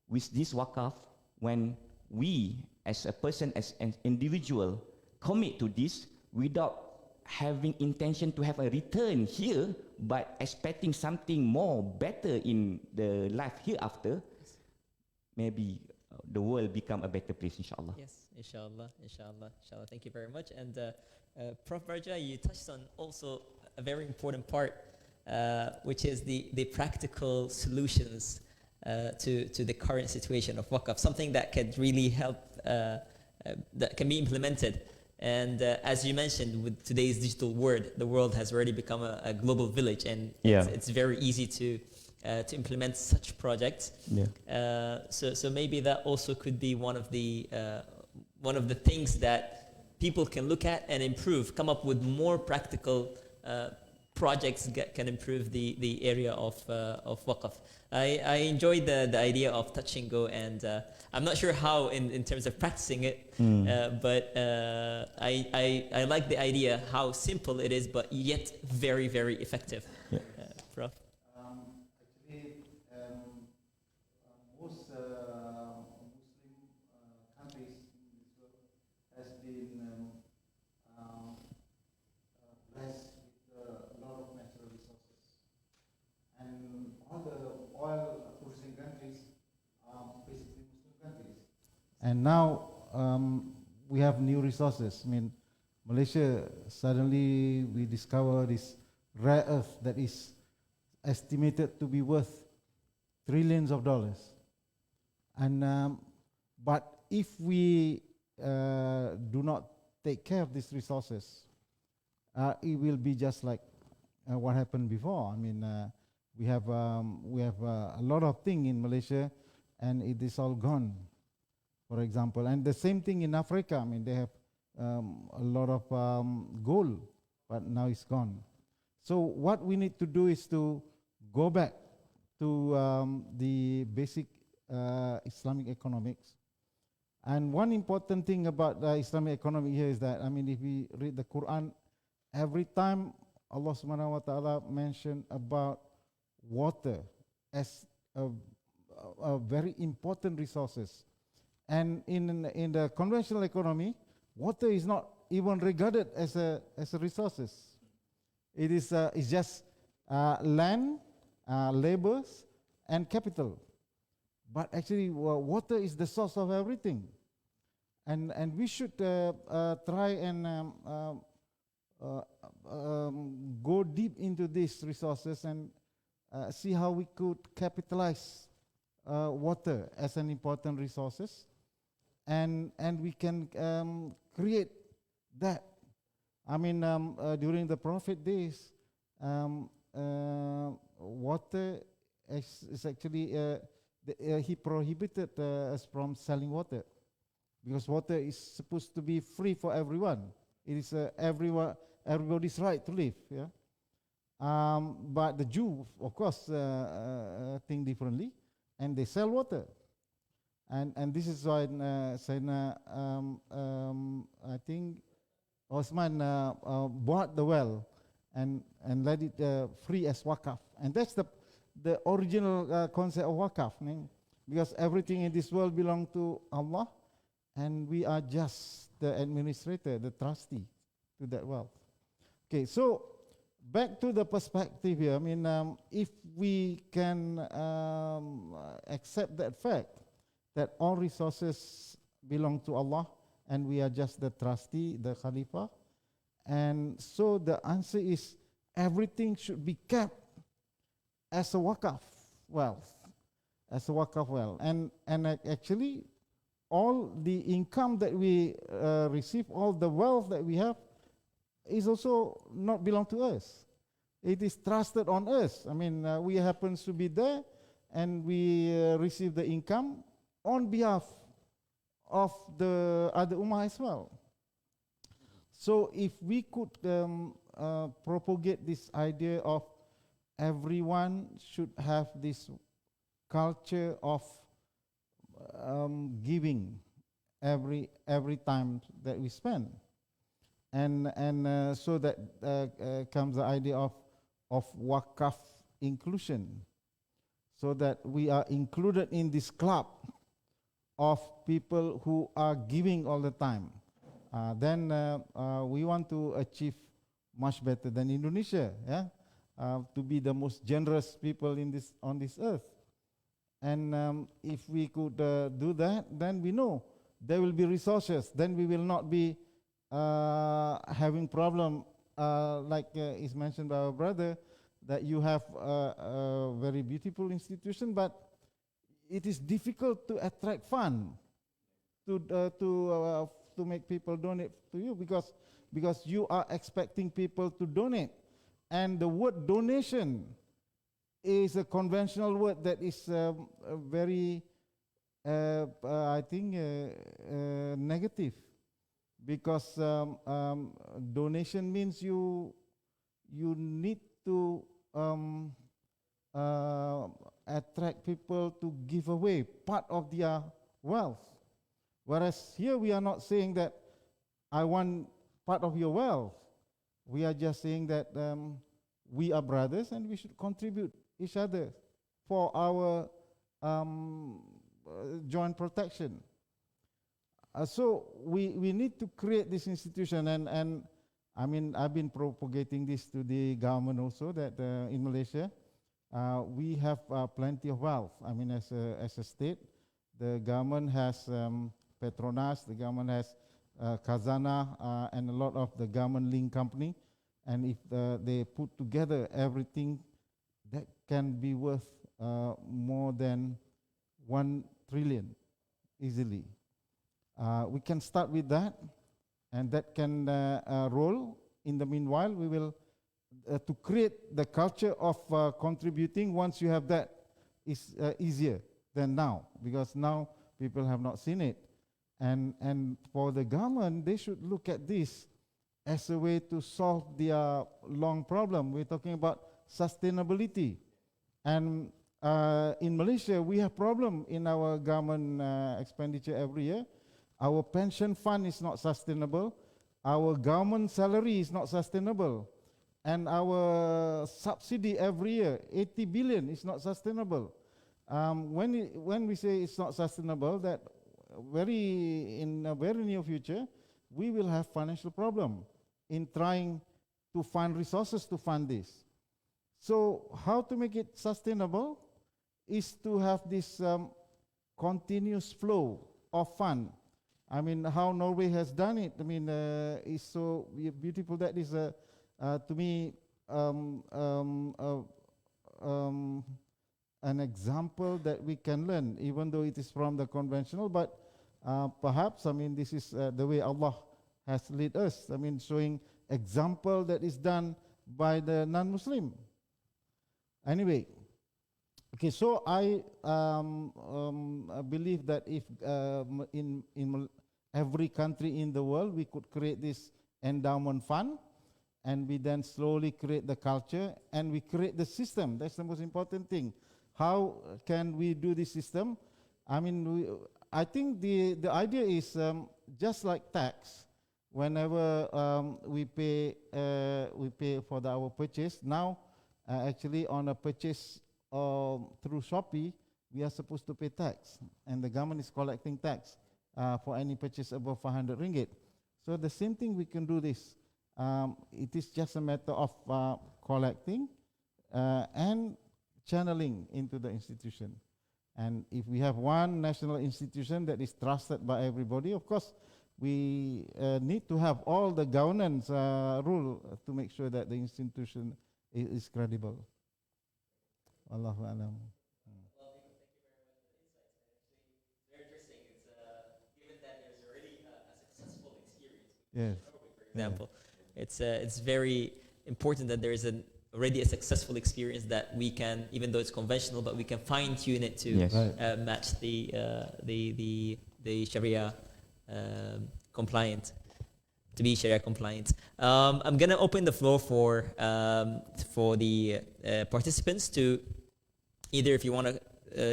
with this Waqf, when we as a person, as an individual, commit to this without having intention to have a return here, but expecting something more better in the life hereafter, maybe the world become a better place, inshallah. Yes, inshallah, inshallah, inshallah. Thank you very much. And Prof. Barja, you touched on also a very important part, which is the practical solutions to the current situation of Waqf, something that can really help, that can be implemented. And as you mentioned, with today's digital world has already become a global village, and it's very easy to implement such projects. So maybe that also could be one of the things that people can look at and improve, come up with more practical projects that can improve the area of Waqf. I enjoyed the idea of touch and go, and I'm not sure how in terms of practicing it, but I like the idea, how simple it is, but yet very, very effective. Prof? Actually, most Muslim countries in this world has been blessed with a lot of natural resources, and all the oil producing countries are basically Muslim countries. And now we have new resources. I mean, Malaysia, suddenly we discover this rare earth that is estimated to be worth trillions of dollars. And but if we do not take care of these resources, it will be just like what happened before. I mean, we have a lot of things in Malaysia, and it is all gone, for example. And the same thing in Africa. I mean, they have a lot of gold, but now it's gone. So what we need to do is to go back to the basic Islamic economics. And one important thing about the Islamic economy here is that, I mean, if we read the Quran, every time Allah subhanahu wa ta'ala mentioned about water as a very important resources. And in the conventional economy, water is not even regarded as a resources. It is it's just land, labors, and capital. But actually, water is the source of everything, and we should try and go deep into these resources and see how we could capitalize water as an important resources, and we can create that. I mean, during the Prophet days, water is actually he prohibited us from selling water, because water is supposed to be free for everyone. It is everybody's right to live. Yeah. But the Jew, of course, think differently, and they sell water. And this is why I think Osman bought the well and let it free as Waqf. And that's the original concept of Waqf, because everything in this world belongs to Allah, and we are just the administrator, the trustee to that wealth. Okay, so back to the perspective here. I mean, if we can accept that fact that all resources belong to Allah, and we are just the trustee, the Khalifa. And so the answer is everything should be kept as a Waqf wealth, as a Waqf wealth. And actually, all the income that we receive, all the wealth that we have, is also not belong to us. It is trusted on us. I mean, we happen to be there, and we receive the income on behalf of the other ummah as well. So if we could propagate this idea of everyone should have this culture of giving every time that we spend, and so that comes the idea of Waqf inclusion, so that we are included in this club of people who are giving all the time. Then we want to achieve much better than Indonesia, yeah, to be the most generous people in this on this earth. And if we could do that, then we know there will be resources. Then we will not be having problem like is mentioned by our brother, that you have a very beautiful institution, but it is difficult to attract fund to make people donate to you, because you are expecting people to donate, and the word donation is a conventional word that is very, I think, negative, because donation means you need to attract people to give away part of their wealth. Whereas here we are not saying that I want part of your wealth. We are just saying that we are brothers and we should contribute each other for our joint protection. So we need to create this institution, and I mean, I've been propagating this to the government also, that in Malaysia we have plenty of wealth. I mean, as a state, the government has Petronas, the government has Khazanah, and a lot of the government-linked company. And if they put together everything, that can be worth more than 1 trillion easily. We can start with that, and that can roll. In the meanwhile, we will to create the culture of contributing. Once you have that, is easier than now, because now people have not seen it. And for the government, they should look at this as a way to solve their long problem. We're talking about sustainability. And in Malaysia, we have problem in our government expenditure every year. Our pension fund is not sustainable. Our government salary is not sustainable. And our subsidy every year, 80 billion, is not sustainable. When we say it's not sustainable, that in a very near future, we will have financial problem in trying to find resources to fund this. So how to make it sustainable is to have this continuous flow of fund. I mean, how Norway has done it, I mean, is so beautiful. That is, to me, an example that we can learn, even though it is from the conventional, but perhaps, I mean, this is the way Allah has led us. I mean, showing example that is done by the non-Muslim. Anyway, okay, so I believe that if in every country in the world we could create this endowment fund, and we then slowly create the culture, and we create the system. That's the most important thing. How can we do this system? I mean, I think the idea is just like tax. Whenever we pay for our purchase, now actually on a purchase through Shopee, we are supposed to pay tax, and the government is collecting tax for any purchase above 500 ringgit. So the same thing, we can do this. It is just a matter of collecting and channeling into the institution. And if we have one national institution that is trusted by everybody, of course, we need to have all the governance rule to make sure that the institution is credible. Allahu Alam. Yes. Example, it's very important that there is already a successful experience that we can, even though it's conventional, but we can fine tune it to Yes. match the Sharia compliant, to be Sharia compliant. I'm gonna open the floor for the participants to either, if you want to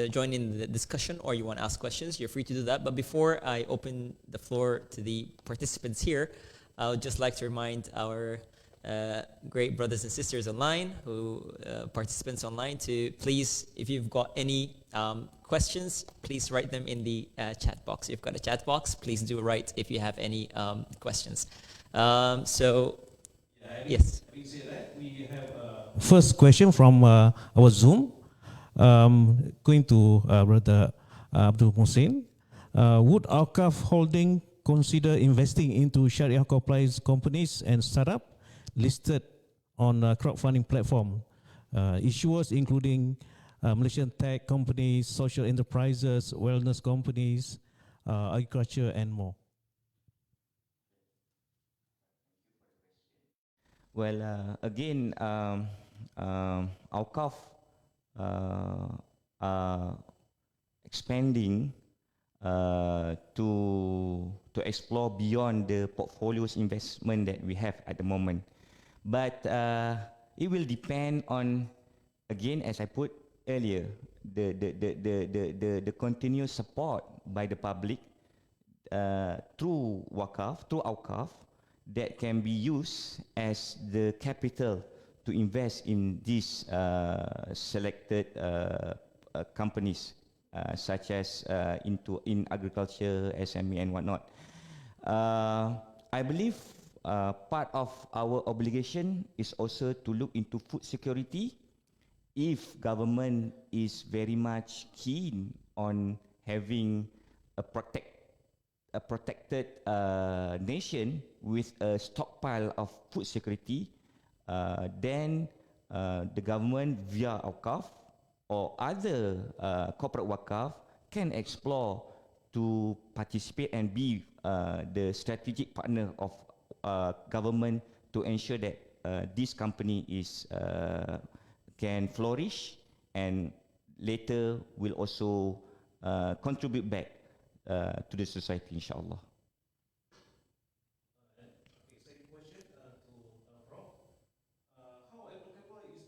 join in the discussion or you want to ask questions, you're free to do that. But before I open the floor to the participants here, I would just like to remind our great brothers and sisters online, participants online, to please, if you've got any questions, please write them in the chat box. If you've got a chat box, please do write if you have any questions. Yes. We have first question from our Zoom. Going to Brother Abdul Hussein. Would Waqf Holding consider investing into Sharia compliance companies and startup listed on a crowdfunding platform? Issuers including Malaysian tech companies, social enterprises, wellness companies, agriculture, and more. Well, again, Waqf expanding to explore beyond the portfolios investment that we have at the moment. But it will depend on, again, as I put earlier, the continuous support by the public through Waqf, that can be used as the capital to invest in these selected companies, such as in agriculture, SME, and whatnot. I believe part of our obligation is also to look into food security. If government is very much keen on having a protected nation with a stockpile of food security, then the government via Waqf or other corporate Waqf can explore to participate and be the strategic partner of government to ensure that this company can flourish and later will also contribute back to the society, inshallah.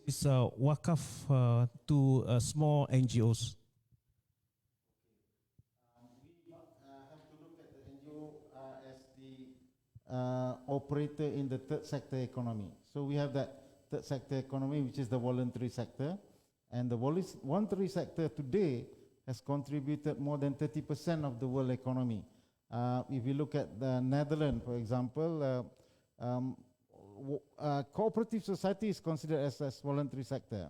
Is Waqf to small NGOs? We have to look at the NGO as the operator in the third sector economy. So we have that third sector economy, which is the voluntary sector. And the voluntary sector today has contributed more than 30% of the world economy. If you look at the Netherlands, for example, cooperative society is considered as voluntary sector,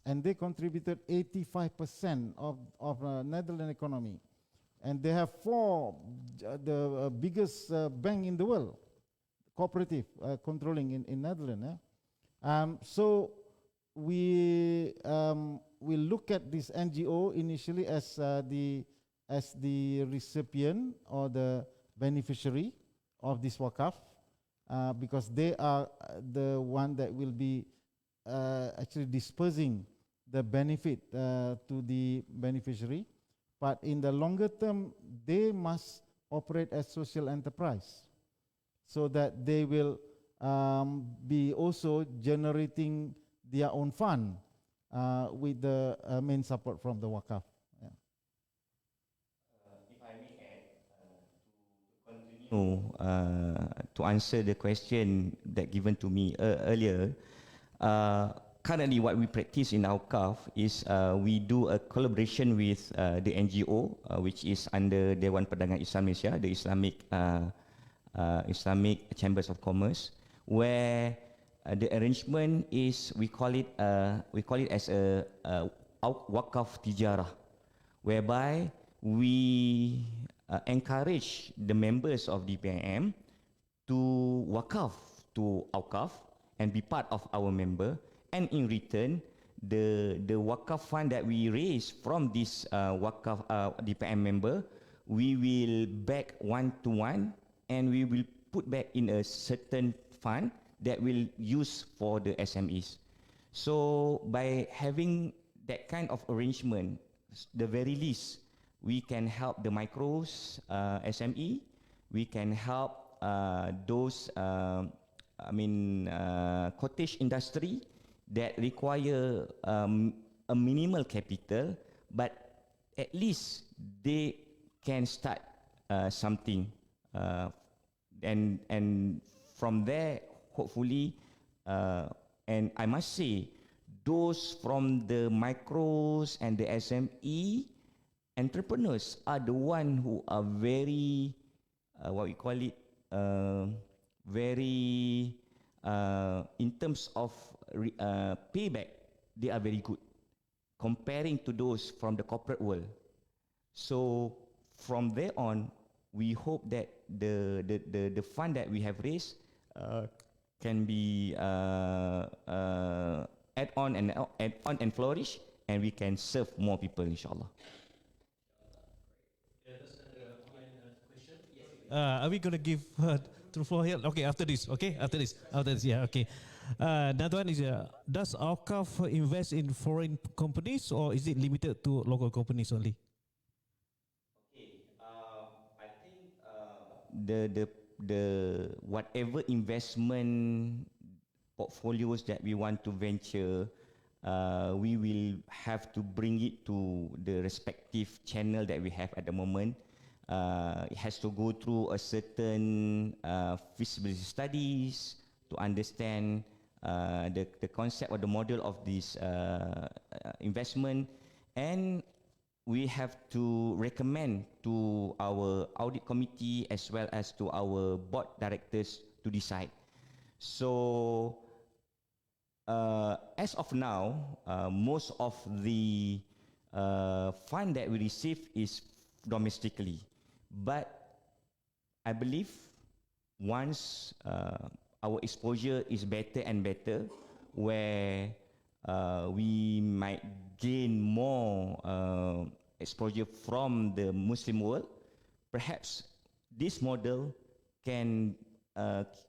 and they contributed 85% of Netherlands economy, and they have the biggest bank in the world, cooperative controlling in Netherlands. So we look at this NGO initially as the recipient or the beneficiary of this Waqf. Because they are the one that will be actually dispersing the benefit to the beneficiary. But in the longer term, they must operate as social enterprise, so that they will be also generating their own fund with the main support from the Waqf. To answer the question that given to me earlier, currently what we practice in Waqf is we do a collaboration with the NGO, which is under Dewan Perdagangan Islam Malaysia, the Islamic Chambers of Commerce, where the arrangement is we call it as a Waqf Tijarah, whereby we encourage the members of DPIM to Waqf to Awqaf and be part of our member, and in return, the Waqf fund that we raise from this Waqf DPIM member, we will back 1-to-1, and we will put back in a certain fund that will use for the SMEs. So by having that kind of arrangement, the very least, we can help the micros, SME, we can help those cottage industry that require a minimal capital, but at least they can start something, and from there, hopefully, and I must say, those from the micros and the SME entrepreneurs are the one who are very, what we call it, very, in terms of payback, they are very good comparing to those from the corporate world. So from there on, we hope that the fund that we have raised can be add on and flourish, and we can serve more people, inshallah. Are we going to give to the floor here? Okay, after this. Okay, after this. Yeah, okay. Another one is, does Awqaf invest in foreign companies, or is it limited to local companies only? Okay, I think the whatever investment portfolios that we want to venture, we will have to bring it to the respective channel that we have at the moment. It has to go through a certain feasibility studies to understand the concept or the model of this investment, and we have to recommend to our audit committee as well as to our board directors to decide. So as of now, most of the fund that we receive is domestically, but I believe once our exposure is better and better, where we might gain more exposure from the Muslim world, perhaps this model can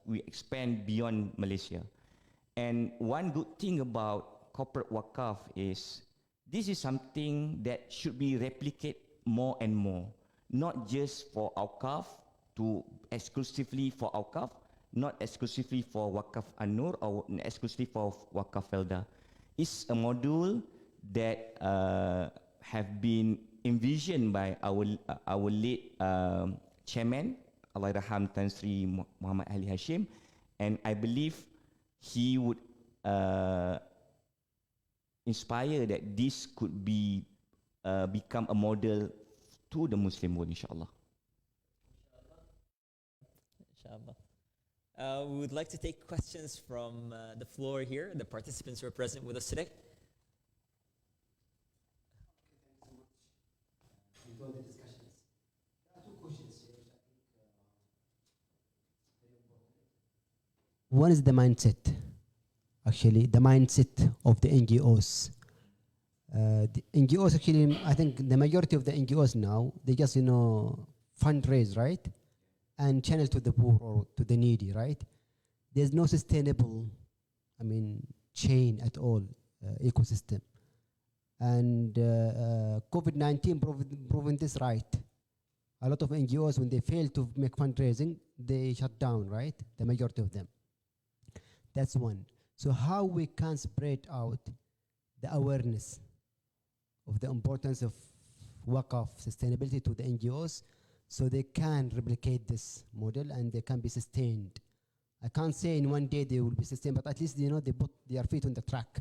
we expand beyond Malaysia. And one good thing about corporate Waqf is this is something that should be replicated more and more, not just for Awqaf, to exclusively for Awqaf, not exclusively for Waqf An-Nur or exclusively for Waqf Felda. It's a module that have been envisioned by our late chairman, Allahyarham Tan Sri Muhammad Ali Hashim, and I believe he would inspire that this could be become a model to the Muslim world, inshallah. Inshallah. We would like to take questions from the floor here, the participants who are present with us today. Enjoy the discussions. There are two questions here, which I think very important. One is the mindset. Actually, the mindset of the NGOs. The NGOs, actually, I think the majority of the NGOs now, they just, fundraise, right? And channel to the poor or to the needy, right? There's no sustainable, chain at all, ecosystem. And COVID-19 proven this right. A lot of NGOs, when they fail to make fundraising, they shut down, right? The majority of them. That's one. So how we can spread out the awareness of the importance of Waqf sustainability to the NGOs, so they can replicate this model and they can be sustained. I can't say in one day they will be sustained, but at least they put their feet on the track.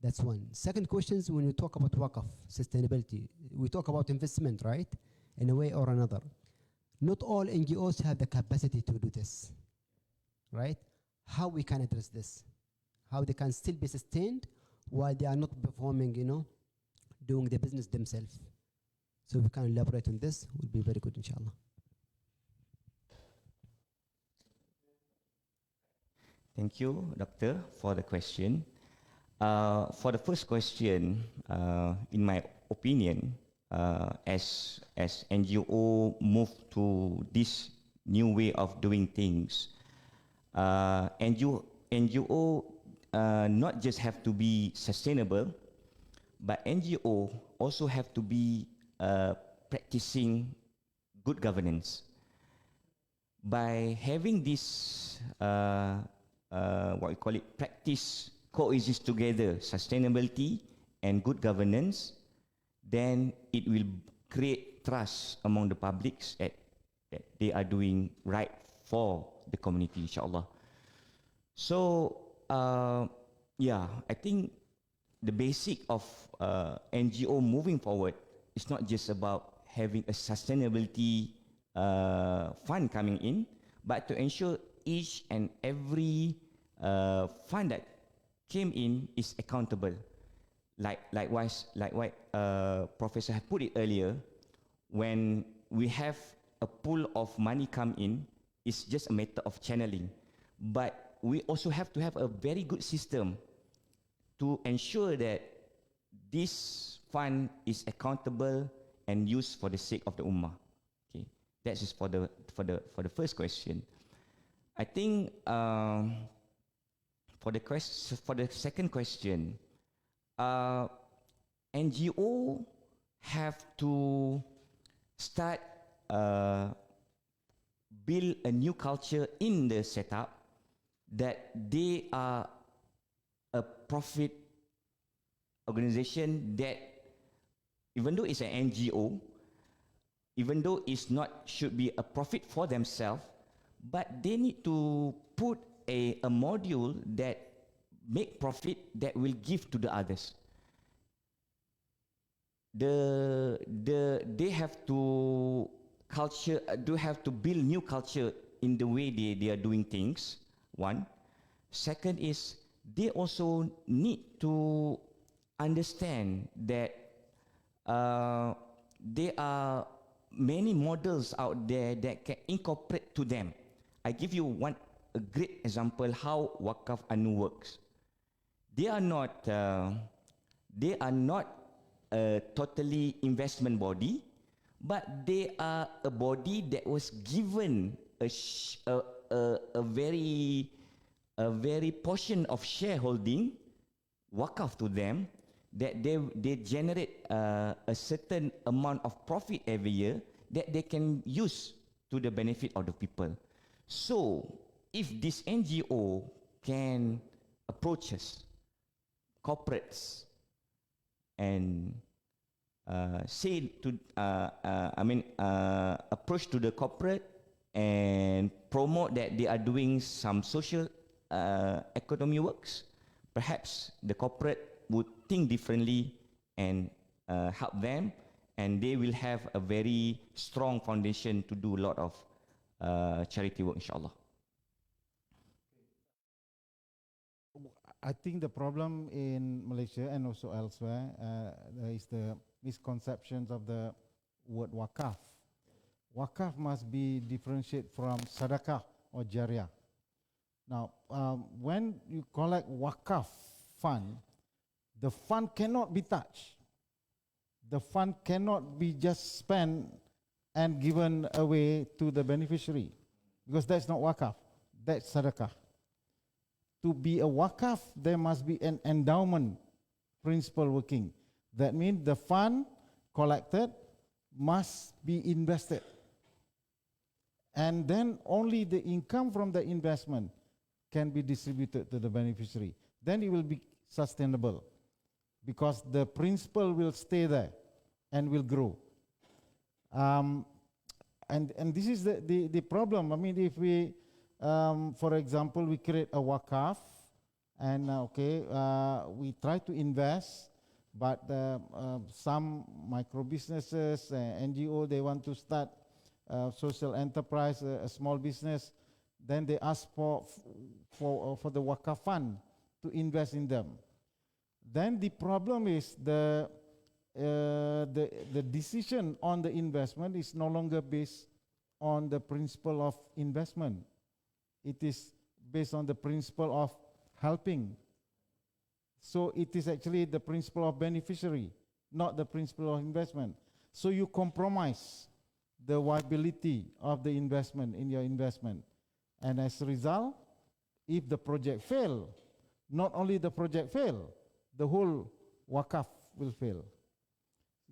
That's one. Second question is, when we talk about Waqf sustainability, we talk about investment, right? In a way or another. Not all NGOs have the capacity to do this, right? How we can address this? How they can still be sustained while they are not performing, doing the business themselves. So we can elaborate on this, would be very good, inshallah. Thank you, Doctor, for the question. For the first question, in my opinion, as NGO move to this new way of doing things, NGO not just have to be sustainable, but NGO also have to be practicing good governance. By having this, what we call it, practice coexist together, sustainability and good governance, then it will create trust among the publics that they are doing right for the community, inshallah. So, yeah, I think the basic of NGO moving forward is not just about having a sustainability fund coming in, but to ensure each and every fund that came in is accountable. Likewise, like what Professor had put it earlier, when we have a pool of money come in, it's just a matter of channeling. But we also have to have a very good system to ensure that this fund is accountable and used for the sake of the ummah. Okay, that's just for the first question. I think for the second question, NGO have to start build a new culture in the setup that they are a profit organization that, even though it's an NGO, even though it's not should be a profit for themselves, but they need to put a module that make profit that will give to the others. They have to culture, do have to build new culture in the way they are doing things. One. Second is they also need to understand that there are many models out there that can incorporate to them. I give you a great example how Waqf Anu works. They are not a totally investment body, but they are a body that was given a very portion of shareholding Waqf to them, that they generate a certain amount of profit every year that they can use to the benefit of the people. So if this NGO can approach us, corporates, and say to approach to the corporate and promote that they are doing some social economy works, perhaps the corporate would think differently and help them, and they will have a very strong foundation to do a lot of charity work, inshallah. I think the problem in Malaysia and also elsewhere is the misconceptions of the word wakaf. Wakaf must be differentiated from sadaqah or jariyah. Now, when you collect wakaf fund, the fund cannot be touched. The fund cannot be just spent and given away to the beneficiary, because that's not wakaf, that's sadaqah. To be a wakaf, there must be an endowment principle working. That means the fund collected must be invested. And then only the income from the investment can be distributed to the beneficiary. Then it will be sustainable, because the principle will stay there and will grow. And this is the problem. I mean, if we, for example, we create a wakaf, and we try to invest, but some micro businesses, NGO, they want to start social enterprise, a small business, then they ask for the wakaf fund to invest in them. Then the problem is the decision on the investment is no longer based on the principle of investment. It is based on the principle of helping. So it is actually the principle of beneficiary, not the principle of investment. So you compromise the viability of the investment in your investment. And as a result, if the project fail, not only the project fail, the whole Waqf will fail.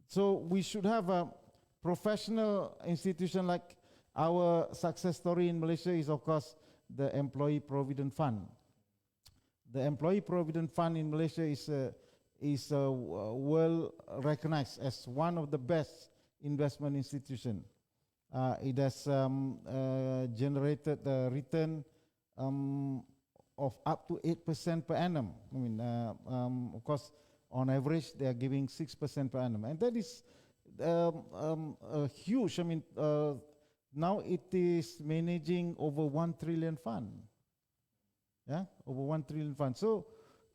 So we should have a professional institution. Like our success story in Malaysia is, of course, the Employee Provident Fund. The Employee Provident Fund in Malaysia is well recognized as one of the best investment institution. It has generated a return of up to 8% per annum. I mean, of course, on average, they are giving 6% per annum. And that is huge. I mean, now it is managing over 1 trillion fund. Yeah, over 1 trillion fund. So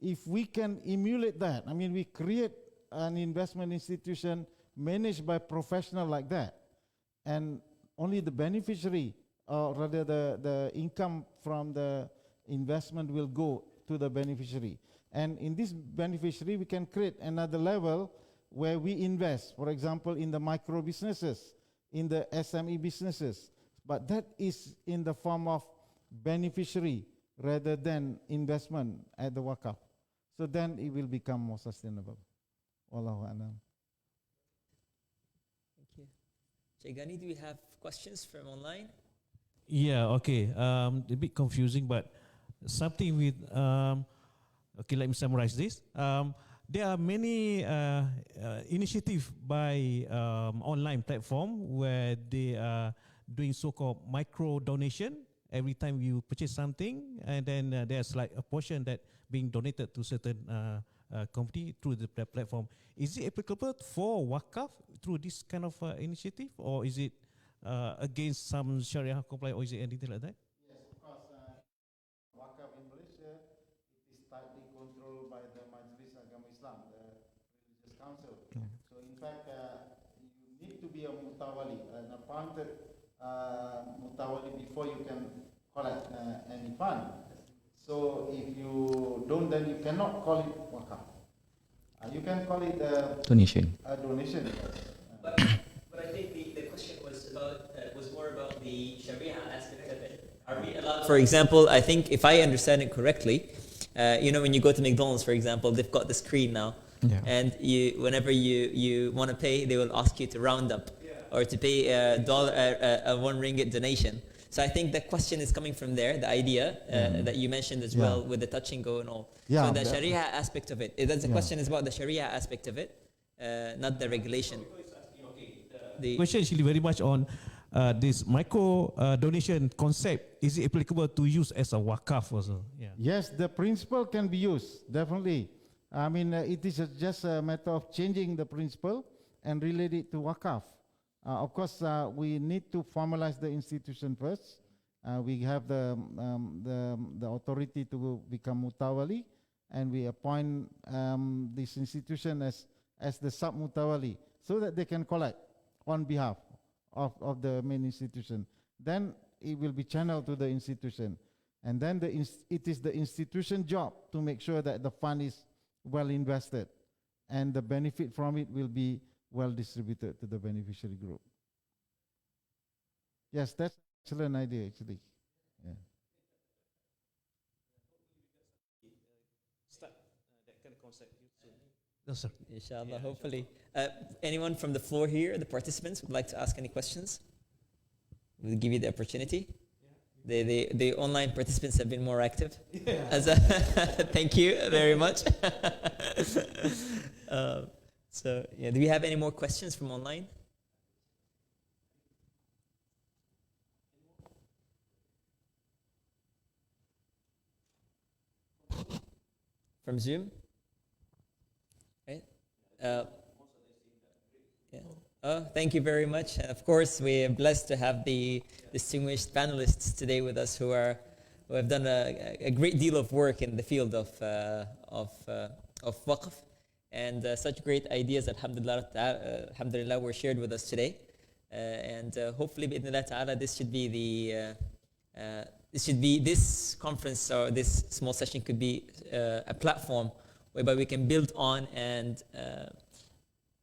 if we can emulate that, I mean, we create an investment institution managed by professional like that, and only the beneficiary, or rather the income from the investment will go to the beneficiary. And in this beneficiary, we can create another level where we invest, for example, in the micro businesses, in the SME businesses. But that is in the form of beneficiary rather than investment at the Waqf. So then it will become more sustainable. Wallahu a'lam. Thank you. Sheikh Ghani, do we have questions from online? Yeah, okay. A bit confusing, but something with, okay, let me summarize this. There are many initiatives by online platform where they are doing so-called micro donation every time you purchase something, and then there's like a portion that being donated to certain company through the platform. Is it applicable for Waqf through this kind of initiative, or is it against some Sharia compliance, or is it anything like that? Yes, of course. Waqf in Malaysia, it is tightly controlled by the Majlis Agama Islam, the religious council. So in fact, you need to be a mutawali, an appointed mutawali before you can collect any fund. So if you don't, then you cannot call it Waqf. You can call it Donation. a donation. But I think the question was about was more about the Sharia aspect of it. Are we allowed? For example, I think if I understand it correctly, you know, when you go to McDonald's, for example, they've got the screen now, and whenever you want to pay, they will ask you to round up or to pay a $1 ringgit donation. So I think the question is coming from there, the idea that you mentioned as well with the touch and go and all. Yeah, so the Sharia aspect of it. That's the question is about the Sharia aspect of it, not the regulation. The question is really very much on this micro donation concept. Is it applicable to use as a Waqf also? Yeah. Yes, the principle can be used, definitely. I mean, it is just a matter of changing the principle and relate it to Waqf. Of course, we need to formalize the institution first. We have the authority to become mutawali, and we appoint this institution as the sub-mutawali, so that they can collect on behalf of the main institution. Then it will be channeled to the institution. And then it is the institution job to make sure that the fund is well invested, and the benefit from it will be well distributed to the beneficiary group. Yes, that's an excellent idea, actually. Yeah. Start that kind of concept. No, sir. Inshallah, hopefully. Anyone from the floor here, the participants, would like to ask any questions? We'll give you the opportunity. The online participants have been more active. Thank you very much. So, do we have any more questions from online? From Zoom? Right? Thank you very much. And of course, we are blessed to have the distinguished panelists today with us who have done a great deal of work in the field of Waqf. And such great ideas, alhamdulillah, were shared with us today. And hopefully, bi'idhnillah ta'ala, this conference or this small session could be a platform whereby we can build on and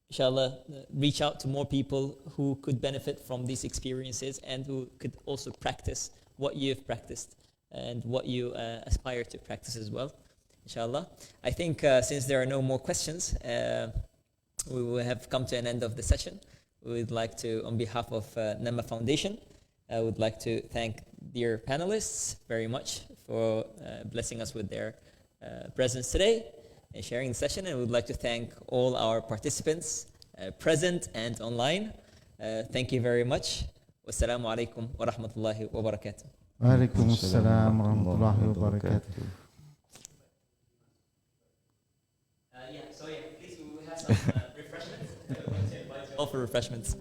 inshallah reach out to more people who could benefit from these experiences and who could also practice what you've practiced and what you aspire to practice as well, inshallah. I think since there are no more questions, we will have come to an end of the session. We would like to, on behalf of Nama Foundation, I would like to thank dear panelists very much for blessing us with their presence today and sharing the session. And we would like to thank all our participants present and online. Thank you very much. Wassalamu alaikum wa rahmatullahi wa barakatuh. Wa alaikum assalam wa rahmatullahi wa barakatuh. Please, we will have some refreshments. I want to invite you all for refreshments.